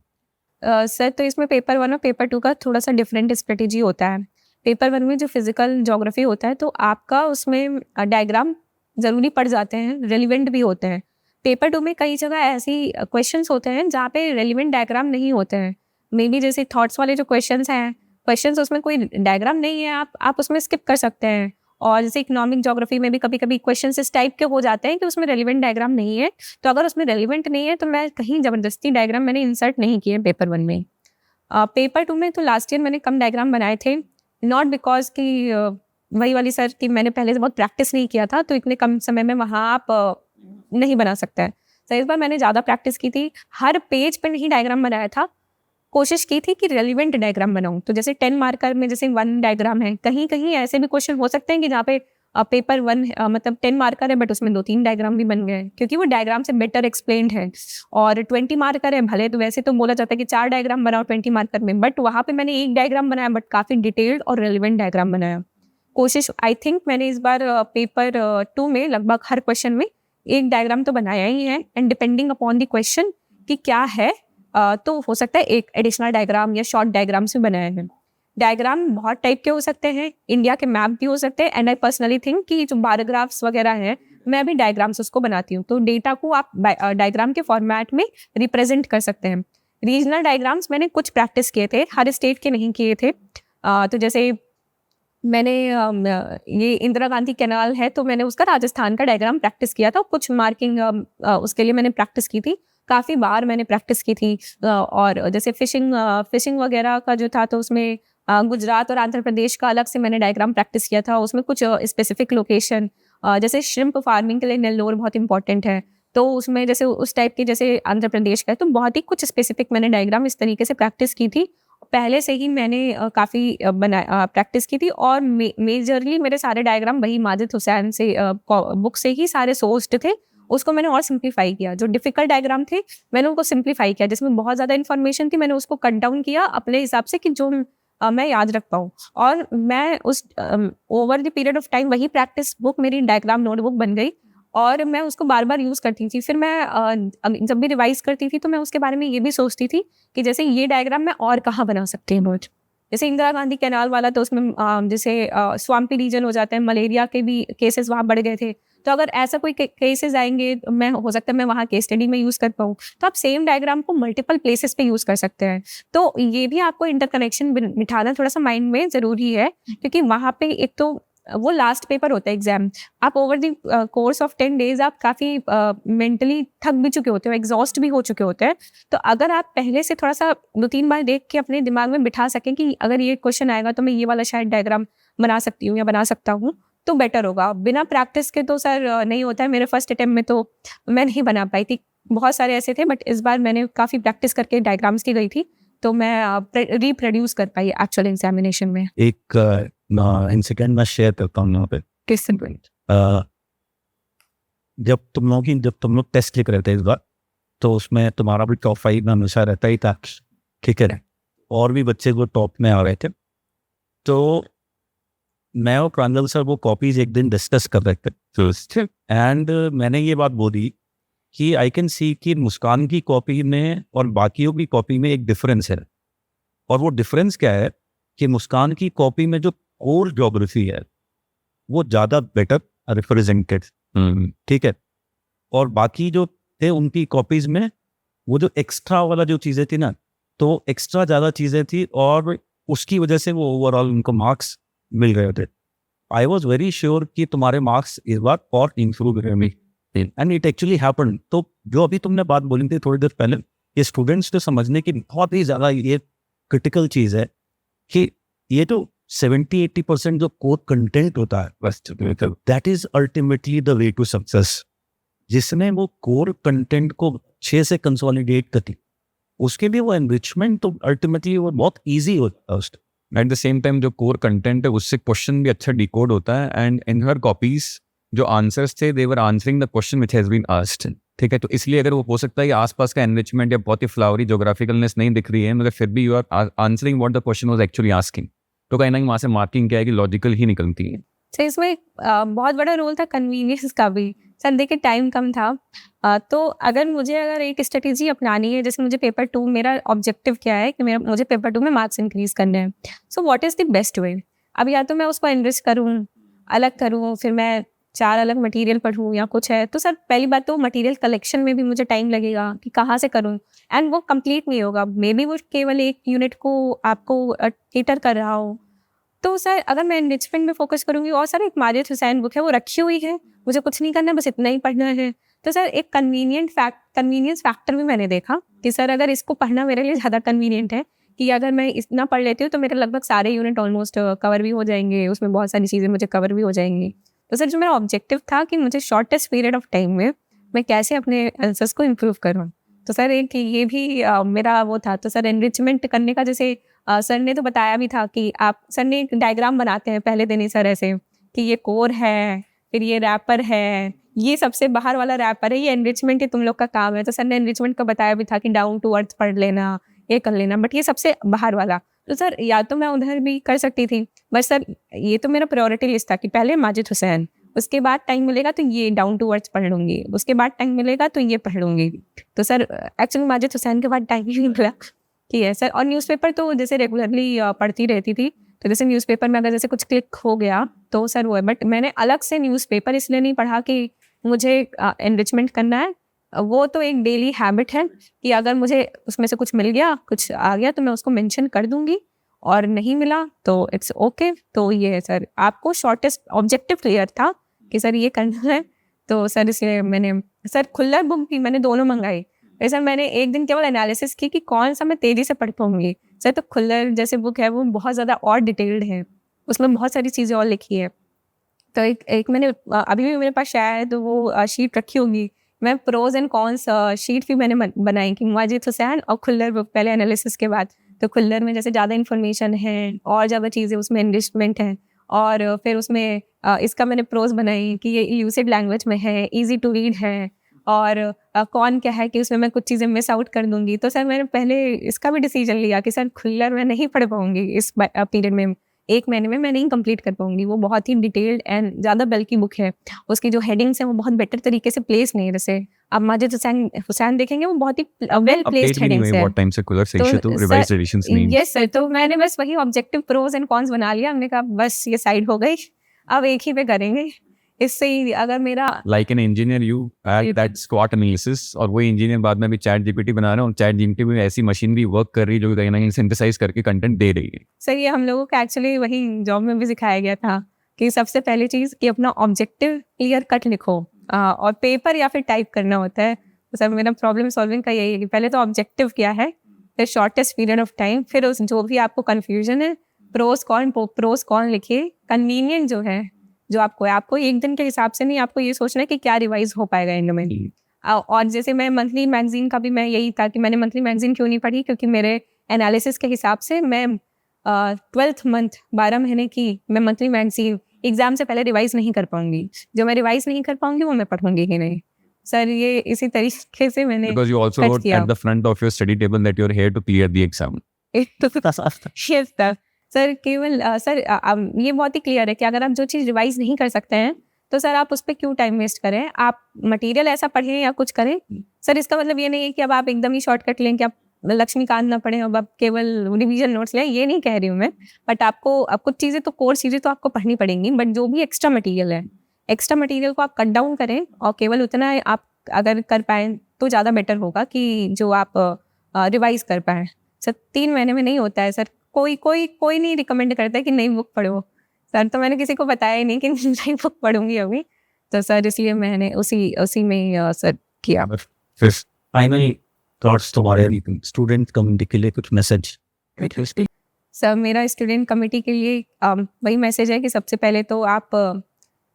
सर तो इसमें पेपर 1 और पेपर 2 का थोड़ा सा डिफरेंट स्ट्रेटेजी होता है। पेपर 1 में जो फिजिकल ज्योग्राफी होता है तो आपका उसमें डायग्राम ज़रूरी पड़ जाते हैं, रेलिवेंट भी होते हैं। पेपर 2 में कई जगह ऐसी क्वेश्चंस होते हैं जहाँ पे रेलिवेंट डायग्राम नहीं होते हैं। मे बी जैसे थॉट्स वाले जो क्वेश्चंस उसमें कोई डायग्राम नहीं है, आप उसमें स्किप कर सकते हैं। और जैसे इकोनॉमिक ज्योग्राफी में भी कभी-कभी क्वेश्चंस इस टाइप के हो जाते हैं कि उसमें रेलिवेंट डायग्राम नहीं है। तो अगर उसमें रेलिवेंट नहीं है तो मैं कहीं ज़बरदस्ती डायग्राम मैंने इंसर्ट नहीं किए पेपर 1 में। पेपर 2 में तो लास्ट ईयर मैंने कम डायग्राम बनाए थे, नॉट बिकॉज कि वही वाली सर कि मैंने पहले से बहुत प्रैक्टिस नहीं किया था तो इतने कम समय में वहाँ आप नहीं बना सकते हैं। तो इस बार मैंने ज़्यादा प्रैक्टिस की थी, हर पेज पर नहीं डायग्राम बनाया था, कोशिश की थी कि रेलिवेंट डायग्राम बनाऊं। तो जैसे 10 मार्कर में जैसे 1 डायग्राम है, कहीं कहीं ऐसे भी क्वेश्चन हो सकते हैं कि जहाँ पे पेपर 1 मतलब 10 मार्कर है बट उसमें 2-3 डायग्राम भी बन गए क्योंकि वो डायग्राम से बेटर एक्सप्लेन्ड है। और 20 मार्कर है, भले तो वैसे तो बोला जाता है कि 4 डायग्राम बनाओ 20 मार्कर में, बट वहाँ पे मैंने 1 डायग्राम बनाया बट काफ़ी डिटेल्ड और रेलिवेंट डायग्राम बनाया। कोशिश आई थिंक मैंने इस बार पेपर 2 में लगभग हर क्वेश्चन में 1 डायग्राम तो बनाया ही है, and depending upon the question कि क्या है तो हो सकता है एक एडिशनल डायग्राम या शॉर्ट डायग्राम्स भी बनाए हैं। डायग्राम बहुत टाइप के हो सकते हैं, इंडिया के मैप भी हो सकते हैं, एंड आई पर्सनली थिंक कि जो बायोग्राफ्स वगैरह हैं मैं भी डायग्राम्स उसको बनाती हूँ। तो डेटा को आप डायग्राम के फॉर्मेट में रिप्रेजेंट कर सकते हैं। रीजनल डायग्राम्स मैंने कुछ प्रैक्टिस किए थे, हर स्टेट के नहीं किए थे। तो जैसे मैंने ये इंदिरा गांधी कैनाल है तो मैंने उसका राजस्थान का डायग्राम प्रैक्टिस किया था, कुछ मार्किंग उसके लिए मैंने प्रैक्टिस की थी, काफ़ी बार मैंने प्रैक्टिस की थी। और जैसे फिशिंग वगैरह का जो था तो उसमें गुजरात और आंध्र प्रदेश का अलग से मैंने डायग्राम प्रैक्टिस किया था, उसमें कुछ स्पेसिफिक लोकेशन, जैसे श्रिम्प फार्मिंग के लिए नेल्लोर बहुत इंपॉर्टेंट है, तो उसमें जैसे उस टाइप के जैसे आंध्र प्रदेश का है तो बहुत ही कुछ स्पेसिफिक मैंने डायग्राम इस तरीके से प्रैक्टिस की थी। पहले से ही मैंने काफ़ी प्रैक्टिस की थी और मेजरली मेरे सारे डायग्राम वही माजिद हुसैन से बुक से ही सारे सोर्स्ड थे। उसको मैंने और सिंप्लीफाई किया, जो डिफिकल्ट डायग्राम थे मैंने उनको सिंप्लीफाई किया, जिसमें बहुत ज़्यादा इन्फॉर्मेशन थी मैंने उसको कट डाउन किया अपने हिसाब से कि जो मैं याद रख पाऊँ। और मैं उस over the period of time वही प्रैक्टिस बुक मेरी डायग्राम नोटबुक बन गई और मैं उसको बार बार यूज़ करती थी। फिर मैं जब भी रिवाइज करती थी तो मैं उसके बारे में ये भी सोचती थी कि जैसे ये डायग्राम मैं और कहाँ बना सकती हूँ। जैसे इंदिरा गांधी कैनाल वाला तो उसमें जैसे स्वाम्पी रीजन हो जाते हैं, मलेरिया के भी केसेस वहाँ बढ़ गए थे, तो अगर ऐसा कोई केसेस आएंगे मैं हो सकता है मैं वहाँ केस स्टडी में यूज़ कर पाऊँ। तो आप सेम डायग्राम को मल्टीपल प्लेसेस पे यूज़ कर सकते हैं। तो ये भी आपको इंटरकनेक्शन बिठाना थोड़ा सा माइंड में ज़रूरी है, क्योंकि वहाँ पे एक तो वो लास्ट पेपर होता है एग्जाम, आप over the course of 10 days आप काफ़ी मेंटली थक भी चुके होते हो, एग्जॉस्ट भी हो चुके होते हैं। तो अगर आप पहले से थोड़ा सा 2-3 बार देख के अपने दिमाग में बिठा सकें कि अगर ये क्वेश्चन आएगा तो मैं ये वाला शायद डायग्राम बना सकती हूँ या बना सकता हूँ, तो बेटर होगा। बिना प्रैक्टिस के तो सर नहीं होता है। मेरे फर्स्ट अटेम्प्ट में तो मैं नहीं बना पाई थी, बहुत सारे ऐसे थे, बट इस बार मैंने काफ़ी प्रैक्टिस करके डायग्राम्स की गई थी तो मैं रिप्रोड्यूस कर पाई एक्चुअल एग्जामिनेशन में। एक इंसिडेंट मैं शेयर करता हूँ यहाँ पे। किस जब तुम लोग टेस्ट लिख रहे थे इस बार, तो उसमें तुम्हारा भी टॉप 5 में हमेशा रहता ही था, ठीक है, और भी बच्चे वो टॉप में आ रहे थे। तो मैं और प्रांजल सर वो कॉपीज एक दिन डिस्कस कर रहे थे एंड मैंने ये बात बोली कि आई कैन सी कि मुस्कान की कॉपी में और बाकियों की कॉपी में एक डिफरेंस है। और वो डिफरेंस क्या है कि मुस्कान की कॉपी में जो कोर ज्योग्राफी है वो ज़्यादा बेटर रिप्रेजेंटेड, ठीक है। और बाकी जो थे उनकी कॉपीज में वो जो एक्स्ट्रा वाला जो चीज़ें थी ना, तो एक्स्ट्रा ज़्यादा चीज़ें थी और उसकी वजह से वो ओवरऑल उनको मार्क्स मिल गए थे। आई वॉज वेरी श्योर कि तुम्हारे मार्क्स इस बार और इम्प्रूव करेंगे एंड इट एक्चुअली हैपेंड। तो जो अभी तुमने बात बोली थी थोड़ी देर पहले, ये स्टूडेंट्स को समझने की बहुत ही ज़्यादा ये क्रिटिकल चीज़ है कि ये जो 70-80% जो कोर कंटेंट होता है that is ultimately the way to success. जिसने वो कोर कंटेंट को अच्छे से कंसोलिडेट करती, उसके लिए वो एनरिचमेंट तो अल्टीमेटली वो बहुत ईजी होता है उसको। एट द सेम टाइम जो कोर कंटेंट है उससे क्वेश्चन भी अच्छा डिकोड होता है, एंड इन हर कॉपीज जो आंसर्स थे they were answering the question which has been asked, ठीक है। तो इसलिए अगर वो हो सकता है कि आसपास का एनरिचमेंट या बहुत ही फ्लावरी जोग्राफिकलनेस नहीं दिख रही है, मगर फिर भी you are answering what the question was actually asking, तो कहीं ना कहीं वहाँ से मार्किंग क्या है कि लॉजिकल ही निकलती है। सर इसमें बहुत बड़ा रोल था कन्वीनियंस का भी। सर देखिए टाइम कम था, तो अगर एक स्ट्रेटेजी अपनानी है, जैसे मुझे पेपर 2 मेरा ऑब्जेक्टिव क्या है कि मुझे पेपर 2 में मार्क्स इंक्रीज करने हैं, so what is the best way. अब या तो मैं उसको एनरिच करूँ, अलग करूँ, फिर मैं 4 अलग मटेरियल पढ़ूँ या कुछ है, तो सर पहली बात तो मटेरियल कलेक्शन में भी मुझे टाइम लगेगा कि कहाँ से करूँ, एंड वो कंप्लीट नहीं होगा। मे बी वो केवल एक यूनिट को आपको केटर कर रहा हो। तो सर अगर मैं एनरिचमेंट में फोकस करूँगी, और सर एक माजिद हुसैन बुक है वो रखी हुई है, मुझे कुछ नहीं करना, बस इतना ही पढ़ना है, तो सर एक कन्वीनियंस फैक्टर भी मैंने देखा कि सर अगर इसको पढ़ना मेरे लिए ज़्यादा कन्वीनियंट है कि अगर मैं इतना पढ़ लेती हूँ तो मेरे लगभग सारे यूनिट ऑलमोस्ट कवर भी हो जाएंगे, उसमें बहुत सारी चीज़ें मुझे कवर भी हो जाएंगी। तो सर जो मेरा ऑब्जेक्टिव था कि मुझे शॉर्टेस्ट पीरियड ऑफ टाइम में मैं कैसे अपने आंसर्स को इम्प्रूव करूँ, तो सर एक ये भी मेरा वो था। तो सर एनरिचमेंट करने का जैसे सर ने तो बताया भी था कि सर ने एक डायग्राम बनाते हैं पहले दिन ही सर ऐसे कि ये कोर है, फिर ये रैपर है, ये सबसे बाहर वाला रैपर है, ये एनरिचमेंट ही तुम लोग का काम है। तो सर ने एनरिचमेंट का बताया भी था कि डाउन टू अर्थ पढ़ लेना, ये कर लेना, बट ये सबसे बाहर वाला। तो सर या तो मैं उधर भी कर सकती थी, बट सर ये तो मेरा प्रायोरिटी लिस्ट था कि पहले माजिद हुसैन, उसके बाद टाइम मिलेगा तो ये डाउन टू अर्थ पढ़ लूँगी, उसके बाद टाइम मिलेगा तो ये पढ़ लूँगी। तो सर एक्चुअली माजिद हुसैन के बाद टाइम ही नहीं मिला कि है सर। और न्यूज़पेपर तो जैसे रेगुलरली पढ़ती रहती थी, तो जैसे न्यूज़पेपर में अगर जैसे कुछ क्लिक हो गया तो सर वो है, बट मैंने अलग से न्यूज़पेपर इसलिए नहीं पढ़ा कि मुझे एनरिचमेंट करना है। वो तो एक डेली हैबिट है कि अगर मुझे उसमें से कुछ मिल गया, कुछ आ गया, तो मैं उसको मेंशन कर दूंगी, और नहीं मिला तो इट्स ओके। तो ये है सर, आपको शॉर्टेस्ट ऑब्जेक्टिव क्लियर था कि सर ये करना है, तो सर इसलिए मैंने सर खुल्लर बुक भी मैंने दोनों मंगाई। सर मैंने एक दिन केवल एनालिसिस की कि कौन सा मैं तेज़ी से पढ़ पाऊँगी। सर तो खुल्लर जैसे बुक है वो बहुत ज़्यादा और डिटेल्ड है, उसमें बहुत सारी चीज़ें और लिखी है। तो एक मैंने अभी भी मेरे पास शायद तो वो शीट रखी होगी, मैं प्रोज एंड कॉन्स शीट भी मैंने बनाई कि माजिद हुसैन और खुल्लर बुक पहले एनालिसिस के बाद। तो खुल्लर में जैसे ज़्यादा इन्फॉर्मेशन है और ज़्यादा चीज़ें उसमें एनरिचमेंट है, और फिर उसमें इसका मैंने प्रोज बनाई कि ये यूसेड लैंग्वेज में है, ईजी टू रीड है, और कौन क्या है कि उसमें मैं कुछ चीज़ें मिस आउट कर दूंगी। तो सर मैंने पहले इसका भी डिसीजन लिया कि सर खुल्लर मैं नहीं पढ़ पाऊँगी इस पीरियड में, 1 महीने में मैं नहीं कंप्लीट कर पाऊँगी। वो बहुत ही डिटेल्ड एंड ज़्यादा बल्कि बुक है, उसकी जो हेडिंग्स हैं वो बहुत बेटर तरीके से प्लेस नहीं है। जैसे अब माजिद हुसैन देखेंगे वो बहुत ही वेल प्लेस्ड हेडिंग्स है। बहुत टाइम से खुल्लर से इश्यू तो रिवाइज एडिशंस नहीं। यस सर, तो मैंने बस वही ऑब्जेक्टिव प्रोज एंड कॉन्स बना लिया। हमने कहा बस ये साइड हो गई, अब एक ही पे करेंगे। इससे ही अगर मेरा like an engineer you had that squat analysis, और वही इंजीनियर बाद में भी चैट जीपीटी बना रहे हैं, और चैट जीपीटी में ऐसी मशीन भी वर्क कर रही है जो कहीं ना कहीं सिंथेसाइज करके कंटेंट दे रही है। सर ये हम लोगों को एक्चुअली वही जॉब में भी सिखाया गया था कि सबसे पहली चीज़ कि अपना ऑब्जेक्टिव क्लियर कट लिखो, और पेपर या फिर टाइप करना होता है। तो सर मेरा प्रॉब्लम सॉल्विंग का यही है कि पहले तो ऑब्जेक्टिव क्या है, फिर शॉर्टेस्ट पीरियड ऑफ टाइम, फिर उस जो भी आपको कन्फ्यूजन है प्रोज कॉन लिखिए। कन्वीनियंट जो है जो आपको एक दिन के हिसाब से नहीं, आपको ये सोचना है कि क्या रिवाइज हो पाएगा एंड में। और जैसे मैं मंथली मैगजीन का भी मैं यही था कि मैंने मंथली मैगजीन क्यों नहीं पढ़ी, क्योंकि मेरे एनालिसिस के हिसाब से मैं 12th मंथ 12 महीने की मैं मंथली मैगजीन एग्जाम से पहले रिवाइज नहीं कर पाऊंगी। जो मैं रिवाइज नहीं कर पाऊंगी वो मैं पढ़ूंगी ही नहीं। सर ये इसी तरीके से मैंने Because you also wrote at the front of your study table that you're here to clear the exam. Yes, sir केवल सर ये बहुत ही क्लियर है कि अगर आप जो चीज़ रिवाइज नहीं कर सकते हैं तो सर आप उस पर क्यों टाइम वेस्ट करें। आप मटेरियल ऐसा पढ़ें या कुछ करें, सर इसका मतलब ये नहीं है कि अब आप एकदम ही शॉर्टकट लें कि आप लक्ष्मीकांत ना पढ़ें, अब आप केवल रिवीजन नोट्स लें, ये नहीं कह रही हूँ मैं, बट आपको कुछ चीज़ें तो कोर चीज़ें तो आपको पढ़नी पड़ेंगी, बट जो भी एक्स्ट्रा मटेरियल है, एक्स्ट्रा मटेरियल को आप कट डाउन करें और केवल उतना आप अगर कर पाएँ तो ज़्यादा बेटर होगा कि जो आप रिवाइज़ कर पाएँ। सर 3 महीने में नहीं होता है सर, कोई नहीं रिकमेंड करता है कि नई बुक पढ़ो। सर तो मैंने किसी को बताया ही नहीं कि नई बुक पढ़ूँगी अभी, तो सर इसलिए मैंने उसी में सर किया। फिर फाइनली थॉट्स तुम्हारे स्टूडेंट कम्युनिटी के लिए कुछ मैसेज? सर मेरा स्टूडेंट कमेटी के लिए वही मैसेज है कि सबसे पहले तो आप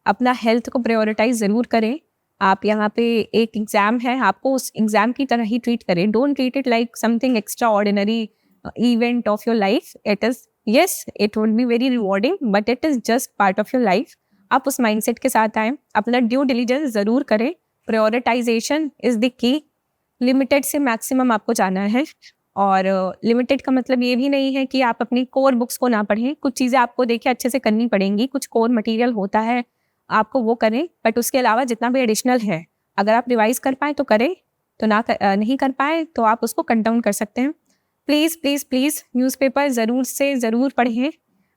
अपना हेल्थ को प्रायोरिटाइज ज़रूर करें। आप यहाँ पे एक एग्ज़ाम है, आपको उस एग्ज़ाम की तरह ही ट्रीट करें। Don't treat it like something extra ordinary event of your life. It is yes it would be very rewarding but it is just part of your life. आप उस माइंडसेट के साथ आएँ, अपना ड्यू डिलिजेंस ज़रूर करें। Prioritisation is the key. Limited से maximum आपको जाना है, और लिमिटेड का मतलब ये भी नहीं है कि आप अपनी कोर बुक्स को ना पढ़ें। कुछ चीज़ें आपको देखिए अच्छे से करनी पड़ेंगी, कुछ कोर मटेरियल होता है आपको वो करें, बट उसके अलावा जितना भी एडिशनल है अगर आप रिवाइज कर पाएँ तो करें, तो नहीं कर पाए तो आप उसको कट डाउन कर सकते हैं। प्लीज़ प्लीज़ प्लीज़ न्यूज़पेपर ज़रूर से ज़रूर पढ़ें।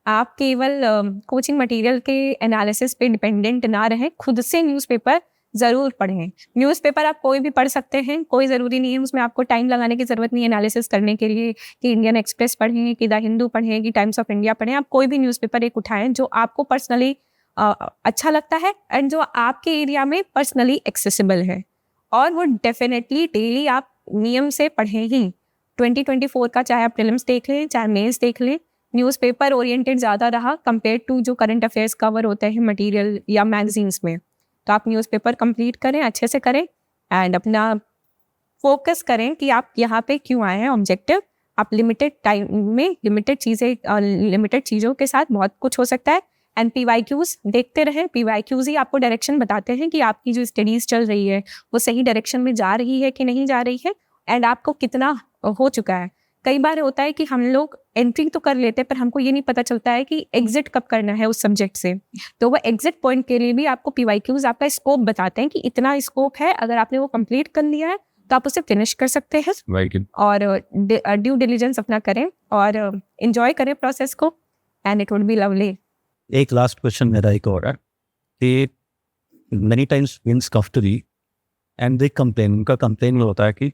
आप केवल कोचिंग मटेरियल के एनालिसिस पे डिपेंडेंट ना रहें, खुद से न्यूज़पेपर ज़रूर पढ़ें। न्यूज़पेपर आप कोई भी पढ़ सकते हैं, कोई ज़रूरी नहीं है, उसमें आपको टाइम लगाने की ज़रूरत नहीं है एनालिसिस करने के लिए कि इंडियन एक्सप्रेस पढ़ें, कि द हिंदू पढ़ें, कि टाइम्स ऑफ इंडिया पढ़ें। आप कोई भी न्यूज़पेपर एक उठाएं जो आपको पर्सनली अच्छा लगता है एंड जो आपके एरिया में पर्सनली एक्सेसिबल है, और वो डेफिनेटली डेली आप नियम से पढ़ें ही। 2024 का चाहे आप प्रीलिम्स देख लें, चाहे मेंस देख लें, न्यूज़पेपर ओरिएंटेड ज़्यादा रहा कंपेयर टू जो करंट अफेयर्स कवर होते हैं मटेरियल या मैगजीन्स में। तो आप न्यूज़पेपर कंप्लीट करें, अच्छे से करें एंड अपना फोकस करें कि आप यहाँ पे क्यों आए हैं। ऑब्जेक्टिव आप लिमिटेड टाइम में लिमिटेड चीज़ों के साथ बहुत कुछ हो सकता है। एंड PYQs देखते रहें। PYQs ही आपको डायरेक्शन बताते हैं कि आपकी जो स्टडीज़ चल रही है वो सही डायरेक्शन में जा रही है कि नहीं जा रही है, एंड आपको कितना हो चुका है। कई बार होता है कि हम लोग एंट्री तो कर लेते हैं पर हमको ये नहीं पता चलता है कि एग्जिट कब करना है उस सब्जेक्ट से। तो वो एग्जिट पॉइंट के लिए भी आपको PYQs आपका स्कोप बताते हैं कि इतना स्कोप है, अगर आपने वो कंप्लीट कर लिया है तो आप उसे फिनिश कर सकते हैं। और ड्यू डिलिजेंस अपना करें और एंजॉय करें प्रोसेस को, and it would be lovely. एक लास्ट क्वेश्चन मेरा एक और है कि many times students come to me and they complain, उनका कंप्लेन होता है कि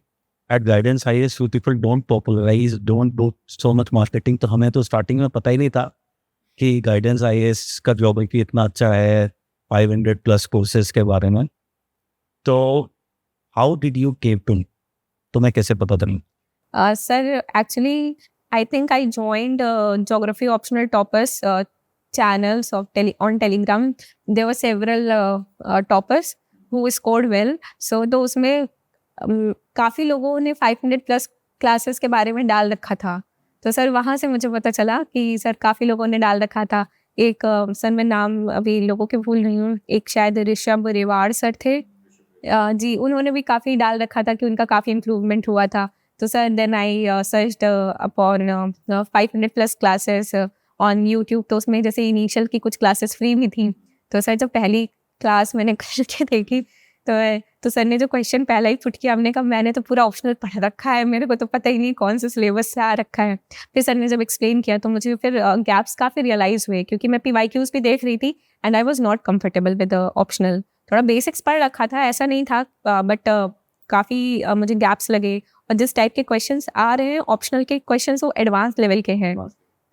at guidance IAS people don't popularize, don't do so much marketing. तो हमें तो स्टार्टिंग में पता ही नहीं था कि गाइडेंस IAS का ज्योग्राफी इतना अच्छा है, 500+ कोर्सेज के बारे में। तो how did you came to, तुम्हें कैसे पता था? Sir actually I think I joined geography optional toppers channels on Telegram. There were several toppers who scored well. So तो उसमें काफ़ी लोगों ने 500+ क्लासेस के बारे में डाल रखा था। तो सर वहाँ से मुझे पता चला कि सर काफ़ी लोगों ने डाल रखा था। एक सर मैं नाम अभी लोगों के भूल रही हूँ, एक शायद ऋषभ रेवाड़ सर थे, जी उन्होंने भी काफ़ी डाल रखा था कि उनका काफ़ी इम्प्रूवमेंट हुआ था। तो sir then I searched upon 500+ classes on YouTube. तो उसमें जैसे इनिशियल की कुछ क्लासेस फ्री भी थी। तो सर जब पहली क्लास मैंने करके देखी तो सर ने जो क्वेश्चन पहला ही पुट किया, हमने कहा मैंने तो पूरा ऑप्शनल पढ़ रखा है, मेरे को तो पता ही नहीं कौन से सिलेबस से आ रखा है। फिर सर ने जब एक्सप्लेन किया तो मुझे फिर गैप्स काफ़ी रियलाइज़ हुए, क्योंकि मैं PYQs भी देख रही थी and I was not comfortable with optional. थोड़ा बेसिक्स पढ़ रखा था, ऐसा नहीं था, बट काफ़ी मुझे गैप्स लगे। और जिस टाइप के क्वेश्चंस आ रहे हैं ऑप्शनल के क्वेश्चंस, वो एडवांस लेवल के हैं,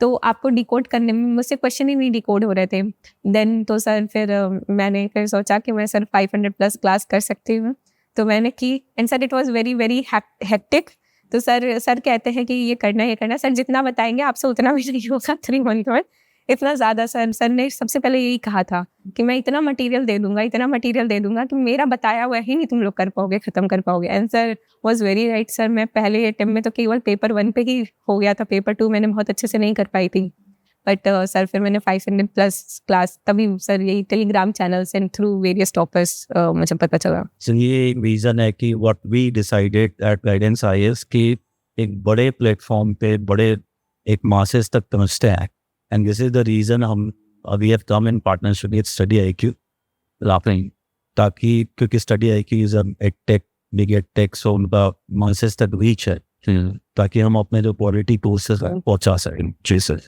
तो आपको डिकोड करने में मुझसे क्वेश्चन ही नहीं डिकोड हो रहे थे। देन तो सर फिर मैंने फिर सोचा कि मैं सर 500+ क्लास कर सकती हूँ, तो मैंने की and sir it was very very hectic. तो सर कहते हैं कि ये करना, सर जितना बताएंगे आपसे उतना भी नहीं होगा 3 मंथ में, इतना ज़्यादा। सर ने सबसे पहले यही कहा था कि मैं इतना मटेरियल दे दूंगा कि मेरा बताया हुआ ही नहीं तुम लोग कर पाओगे, ख़त्म कर पाओगे। And sir was very right. Sir मैं पहले अटेम्प्ट में तो केवल पेपर 1 पे ही हो गया था, पेपर 2 मैंने बहुत अच्छे से नहीं कर पाई थी। बट सर फिर मैंने 500+ क्लास तभी सर यही Telegram channels and through various toppers मुझे पता चला। ये रीज़न है कि what we decided at guidance IAS कि एक बड़े प्लेटफॉर्म पे बड़े एक मासेस तक पहुँचते हैं, and this is the reason हम we have come in partnership with study IQ laughing, ताकि क्योंकि स्टडी IQ इज एक टेक बिग टेक, सो उनका मासेस तक रीच है। ताकि हम अपने जो क्वालिटी कोर्सेज हैं पहुंचा सकें। जी sir.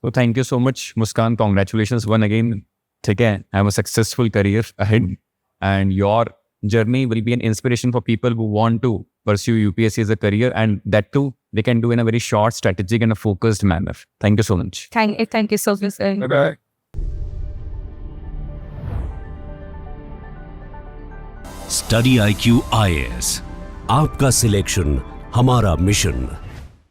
So thank you so much, Muskan. Congratulations one again. ठीक है, have a successful career ahead, and your journey will be an inspiration for people who want to pursue UPSC as a career, and that too they can do in a very short, strategic, and a focused manner. Thank you so much. Thank you so much, sir. Bye. Study IQ IAS, आपका selection हमारा mission.